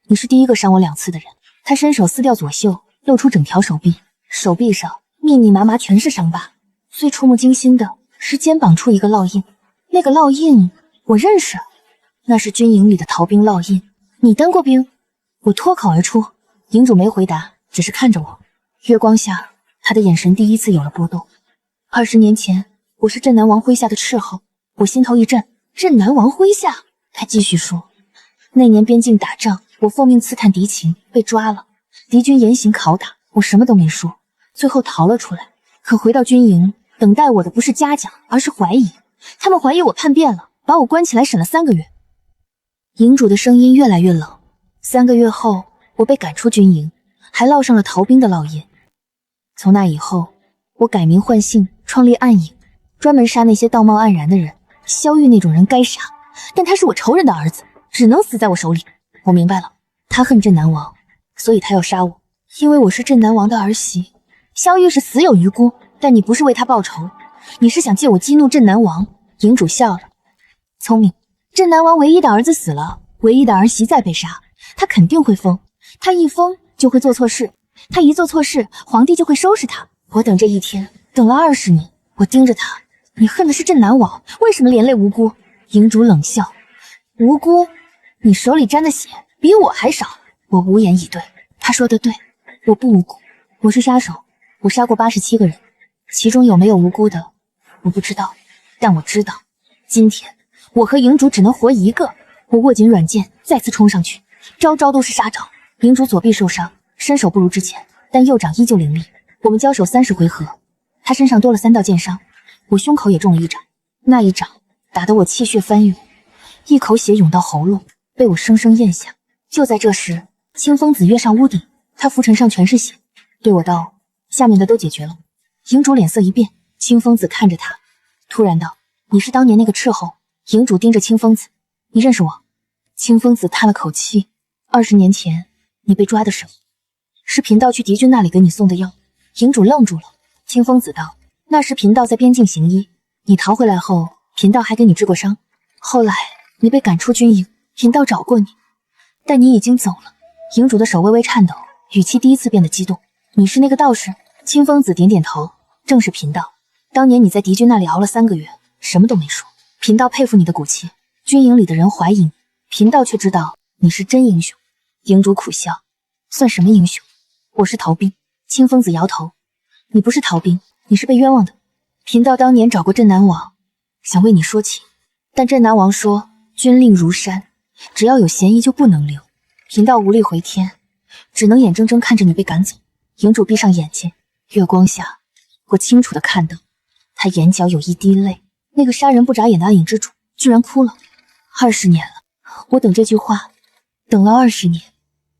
你是第一个伤我2次的人。”他伸手撕掉左袖，露出整条手臂，手臂上密密麻麻全是伤疤，最触目惊心的是肩膀处一个烙印。那个烙印我认识，那是军营里的逃兵烙印。你当过兵？我脱口而出。营主没回答，只是看着我。月光下，他的眼神第一次有了波动。20年前，我是镇南王麾下的斥候。我心头一震，镇南王麾下？他继续说，那年边境打仗，我奉命刺探敌情，被抓了。敌军严刑拷打，我什么都没说，最后逃了出来。可回到军营，等待我的不是嘉奖，而是怀疑。他们怀疑我叛变了，把我关起来审了3个月。营主的声音越来越冷。3个月后，我被赶出军营，还烙上了逃兵的烙印。从那以后，我改名换姓，创立暗影，专门杀那些道貌岸然的人。萧玉那种人该杀，但他是我仇人的儿子，只能死在我手里。我明白了，他恨镇南王，所以他要杀我，因为我是镇南王的儿媳。萧玉是死有余辜，但你不是为他报仇，你是想借我激怒镇南王。营主笑了，聪明。镇南王唯一的儿子死了，唯一的儿媳再被杀，他肯定会疯。他一疯就会做错事，他一做错事，皇帝就会收拾他。我等这一天，等了20年。我盯着他，你恨的是镇南王，为什么连累无辜？营主冷笑，无辜？你手里沾的血比我还少。我无言以对。他说的对，我不无辜，我是杀手，我杀过87个人，其中有没有无辜的我不知道，但我知道今天我和营主只能活一个。我握紧软剑，再次冲上去，招招都是杀招。营主左臂受伤，身手不如之前，但右掌依旧凌厉。我们交手30回合，他身上多了3道剑伤，我胸口也中了1掌。那一掌打得我气血翻涌，一口血涌到喉咙，被我生生咽下。就在这时，清风子跃上屋顶，他拂尘上全是血，对我道：“下面的都解决了。”营主脸色一变，清风子看着他，突然道：“你是当年那个斥候？”营主盯着清风子：“你认识我？”清风子叹了口气：“20年前你被抓的时候，是贫道去敌军那里给你送的药。”营主愣住了。清风子道：“那时贫道在边境行医，你逃回来后，贫道还给你治过伤。后来你被赶出军营，贫道找过你，但你已经走了。”营主的手微微颤抖，语气第一次变得激动：“你是那个道士？”清风子点点头：“正是贫道。当年你在敌军那里熬了3个月，什么都没说。贫道佩服你的骨气，军营里的人怀疑你，贫道却知道你是真英雄。”营主苦笑：“算什么英雄？我是逃兵。”清风子摇头：“你不是逃兵，你是被冤枉的。贫道当年找过镇南王，想为你说情，但镇南王说军令如山，只要有嫌疑就不能留。贫道无力回天，只能眼睁睁看着你被赶走。”营主闭上眼睛，月光下，我清楚地看到他眼角有一滴泪。那个杀人不眨眼的暗影之主居然哭了。20年了，我等这句话等了20年。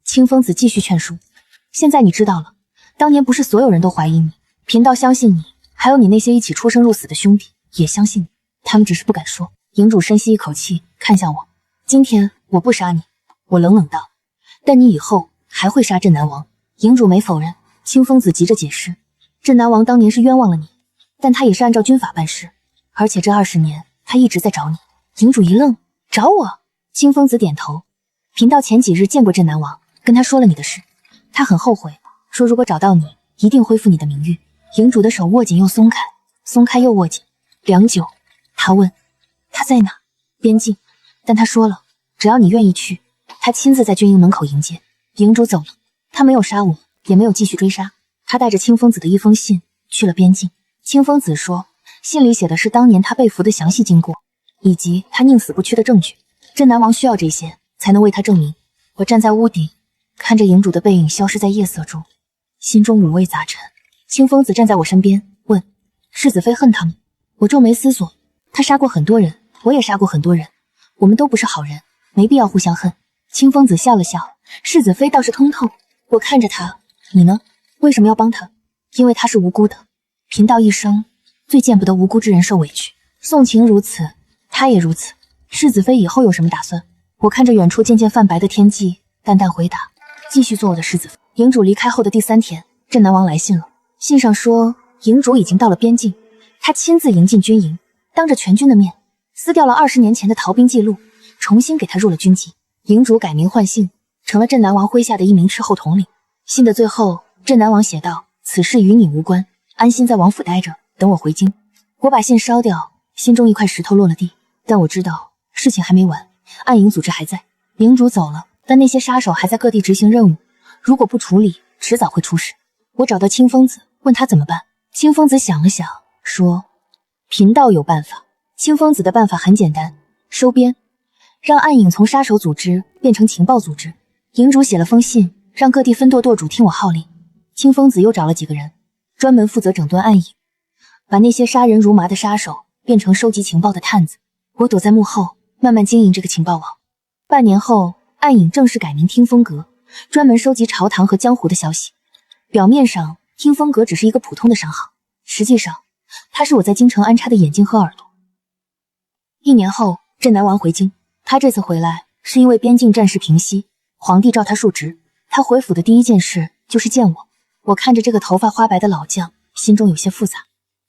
清风子继续劝说：“现在你知道了，当年不是所有人都怀疑你，贫道相信你，还有你那些一起出生入死的兄弟也相信你，他们只是不敢说。”营主深吸一口气，看向我：“今天我不杀你。”我冷冷道：“但你以后还会杀镇南王。”营主没否认。清风子急着解释：“镇南王当年是冤枉了你，但他也是按照军法办事，而且这20年他一直在找你。营主一愣，找我？清风子点头。贫道前几日见过镇南王，跟他说了你的事，他很后悔，说如果找到你，一定恢复你的名誉。营主的手握紧又松开，松开又握紧，良久，他问：他在哪？边境。但他说了，只要你愿意去，他亲自在军营门口迎接。营主走了，他没有杀我，也没有继续追杀，他带着清风子的一封信去了边境。清风子说，信里写的是当年他被俘的详细经过，以及他宁死不屈的证据。镇南王需要这些，才能为他证明。我站在屋顶，看着营主的背影消失在夜色中，心中五味杂陈。清风子站在我身边，问：世子妃恨他吗？我皱眉思索，他杀过很多人，我也杀过很多人，我们都不是好人，没必要互相恨。清风子笑了笑，世子妃倒是通透。我看着他，你呢？为什么要帮他？因为他是无辜的。贫道一生最见不得无辜之人受委屈，宋晴如此，他也如此。世子妃以后有什么打算？我看着远处渐渐泛白的天际，淡淡回答：继续做我的世子妃。营主离开后的第3天，镇南王来信了，信上说营主已经到了边境，他亲自迎进军营，当着全军的面撕掉了20年前的逃兵记录，重新给他入了军籍。营主改名换姓，成了镇南王麾下的一名斥候统领。信的最后，镇南王写道：此事与你无关，安心在王府待着，等我回京。我把信烧掉，心中一块石头落了地。但我知道事情还没完，暗营组织还在。营主走了，但那些杀手还在各地执行任务，如果不处理，迟早会出事。我找到清风子，问他怎么办。清风子想了想，说：贫道有办法。清风子的办法很简单，收编，让暗影从杀手组织变成情报组织。营主写了封信，让各地分舵舵主听我号令。清风子又找了几个人，专门负责整顿暗影，把那些杀人如麻的杀手变成收集情报的探子。我躲在幕后，慢慢经营这个情报网。半年后，暗影正式改名听风阁，专门收集朝堂和江湖的消息。表面上，听风阁只是一个普通的商行，实际上，它是我在京城安插的眼睛和耳朵。1年后，镇南王回京，他这次回来是因为边境战事平息，皇帝召他述职。他回府的第一件事就是见我。我看着这个头发花白的老将，心中有些复杂。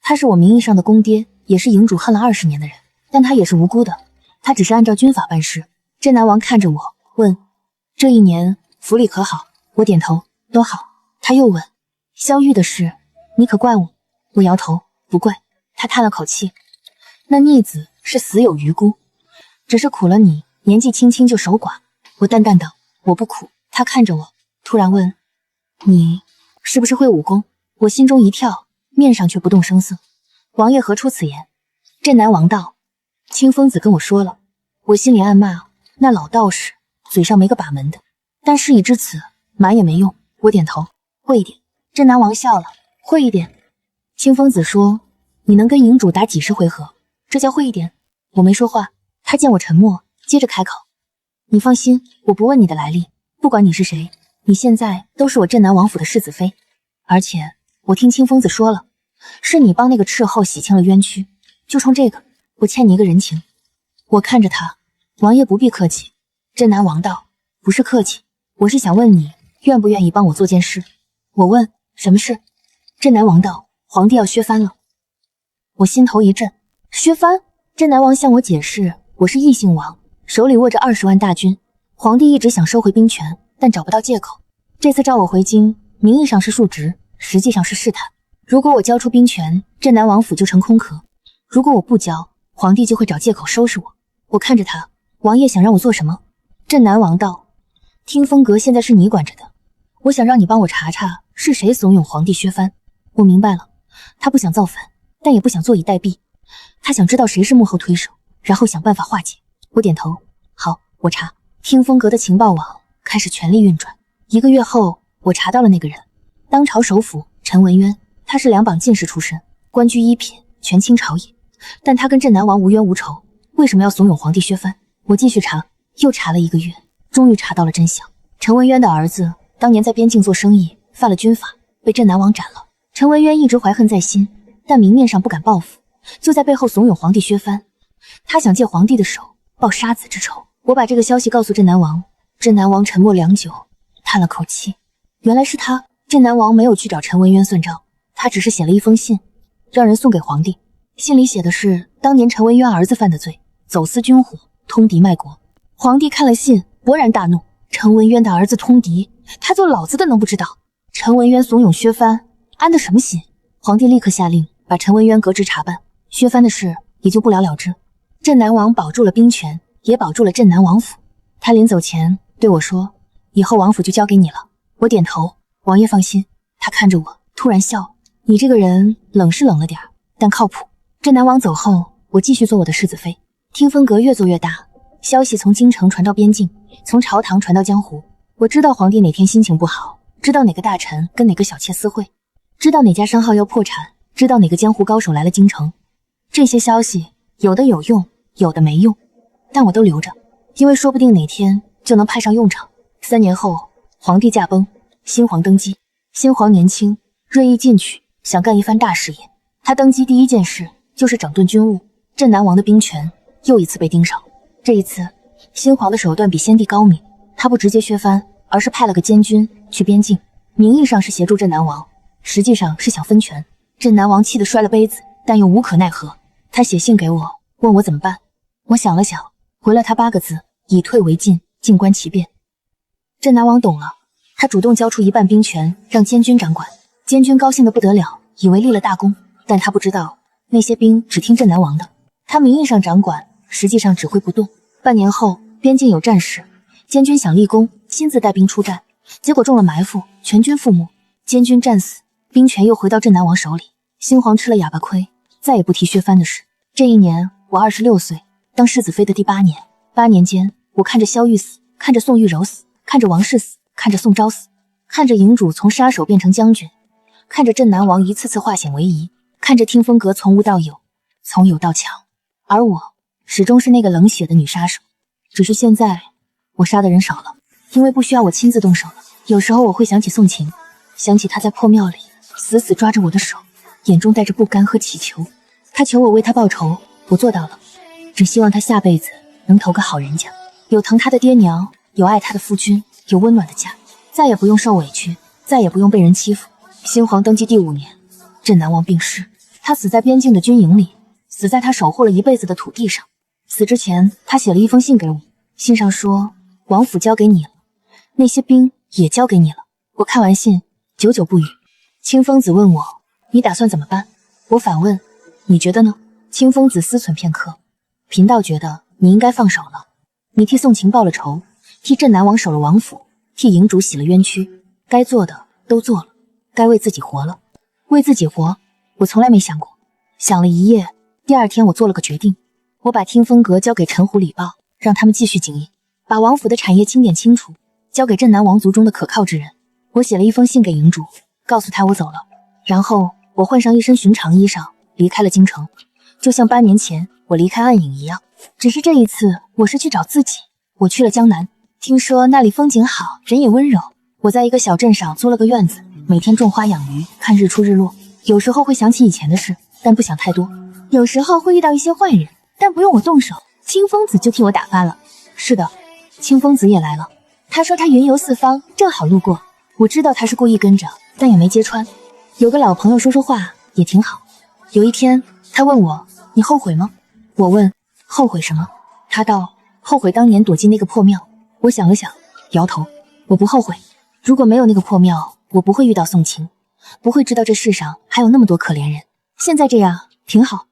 他是我名义上的公爹，也是营主恨了20年的人，但他也是无辜的，他只是按照军法办事。镇南王看着我，问：这1年府里可好？我点头，都好。他又问：萧玉的事，你可怪我？我摇头，不怪。他叹了口气：那逆子是死有余辜，只是苦了你年纪轻轻就守寡。我淡淡道：我不苦。他看着我，突然问：你是不是会武功？我心中一跳，面上却不动声色。王爷何出此言？镇南王道：清风子跟我说了。我心里暗骂，那老道士嘴上没个把门的，但事已至此，瞒也没用。我点头，会一点。镇南王笑了，会一点。清风子说：你能跟营主打几10回合，这叫会一点？我没说话，他见我沉默，接着开口：你放心，我不问你的来历，不管你是谁，你现在都是我镇南王府的世子妃。而且我听清风子说了，是你帮那个斥候洗清了冤屈，就冲这个，我欠你一个人情。我看着他，王爷不必客气。镇南王道：不是客气，我是想问你愿不愿意帮我做件事。我问：什么事？镇南王道：皇帝要削藩了。我心头一震，削藩？镇南王向我解释，我是异姓王，手里握着20万大军，皇帝一直想收回兵权，但找不到借口。这次召我回京，名义上是述职，实际上是试探。如果我交出兵权，镇南王府就成空壳；如果我不交，皇帝就会找借口收拾我。我看着他，王爷想让我做什么？镇南王道：听风阁现在是你管着的，我想让你帮我查查是谁怂恿皇帝削藩。我明白了，他不想造反，但也不想坐以待毙，他想知道谁是幕后推手，然后想办法化解。我点头，好，我查。听风阁的情报网开始全力运转。1个月后，我查到了那个人，当朝首辅陈文渊，他是2榜进士出身，官居1品，权倾朝野，但他跟镇南王无冤无仇，为什么要怂恿皇帝削藩？我继续查，又查了1个月，终于查到了真相。陈文渊的儿子当年在边境做生意，犯了军法，被镇南王斩了。陈文渊一直怀恨在心，但明面上不敢报复，就在背后怂恿皇帝削藩。他想借皇帝的手报杀子之仇。我把这个消息告诉镇南王，镇南王沉默良久，叹了口气，原来是他。镇南王没有去找陈文渊算账，他只是写了一封信，让人送给皇帝。信里写的是当年陈文渊儿子犯的罪，走私军火，通敌卖国。皇帝看了信，勃然大怒，陈文渊的儿子通敌，他做老子的能不知道？陈文渊怂恿削藩，安的什么心？皇帝立刻下令把陈文渊革职查办，削藩的事也就不了了之。镇南王保住了兵权，也保住了镇南王府。他临走前对我说，以后王府就交给你了。我点头，王爷放心。他看着我，突然笑，你这个人冷是冷了点，但靠谱。镇南王走后，我继续做我的世子妃。听风阁越做越大，消息从京城传到边境，从朝堂传到江湖。我知道皇帝哪天心情不好，知道哪个大臣跟哪个小妾私会，知道哪家商号要破产，知道哪个江湖高手来了京城。这些消息有的有用，有的没用，但我都留着，因为说不定哪天就能派上用场。3年后，皇帝驾崩，新皇登基。新皇年轻，锐意进取，想干一番大事业。他登基第一件事就是整顿军务，镇南王的兵权又一次被盯上。这一次，新皇的手段比先帝高明，他不直接削藩，而是派了个监军去边境，名义上是协助镇南王，实际上是想分权。镇南王气得摔了杯子，但又无可奈何。他写信给我，问我怎么办。我想了想，回了他8个字：以退为进，静观其变。镇南王懂了，他主动交出1半兵权让监军掌管。监军高兴得不得了，以为立了大功，但他不知道那些兵只听镇南王的，他名义上掌管，实际上指挥不动。半年后，边境有战事，监军想立功，亲自带兵出战，结果中了埋伏，全军覆没，监军战死，兵权又回到镇南王手里。新皇吃了哑巴亏，再也不提削藩的事。这一年我26岁，当世子妃的第8年。8年间，我看着萧玉死，看着宋玉柔死，看着王氏死，看着宋昭死，看着营主从杀手变成将军，看着镇南王一次次化险为夷，看着听风阁从无到有，从有到强。而我始终是那个冷血的女杀手，只是现在我杀的人少了，因为不需要我亲自动手了。有时候我会想起宋晴，想起她在破庙里死死抓着我的手，眼中带着不甘和祈求。她求我为她报仇，我做到了，只希望她下辈子能投个好人家，有疼她的爹娘，有爱她的夫君，有温暖的家，再也不用受委屈，再也不用被人欺负。新皇登基第5年，镇南王病逝，他死在边境的军营里，死在他守护了一辈子的土地上。死之前，他写了一封信给我，信上说王府交给你了，那些兵也交给你了。我看完信，久久不语。清风子问我，你打算怎么办？我反问，你觉得呢？清风子思忖片刻，贫道觉得你应该放手了。你替宋晴报了仇，替镇南王守了王府，替营主洗了冤屈，该做的都做了，该为自己活了。为自己活，我从来没想过。想了一夜，第2天我做了个决定，我把听风阁交给陈虎礼报，让他们继续经营，把王府的产业清点清楚，交给镇南王族中的可靠之人。我写了一封信给营主，告诉他我走了，然后我换上一身寻常衣裳，离开了京城，就像8年前我离开暗影一样。只是这一次，我是去找自己。我去了江南，听说那里风景好，人也温柔。我在一个小镇上租了个院子，每天种花养鱼，看日出日落。有时候会想起以前的事，但不想太多。有时候会遇到一些坏人，但不用我动手，清风子就替我打发了。是的，清风子也来了。他说他云游四方，正好路过。我知道他是故意跟着，但也没揭穿。有个老朋友说说话也挺好。有一天，他问我，你后悔吗？我问，后悔什么？他道，后悔当年躲进那个破庙。我想了想，摇头，我不后悔。如果没有那个破庙，我不会遇到宋晴，不会知道这世上还有那么多可怜人。现在这样挺好。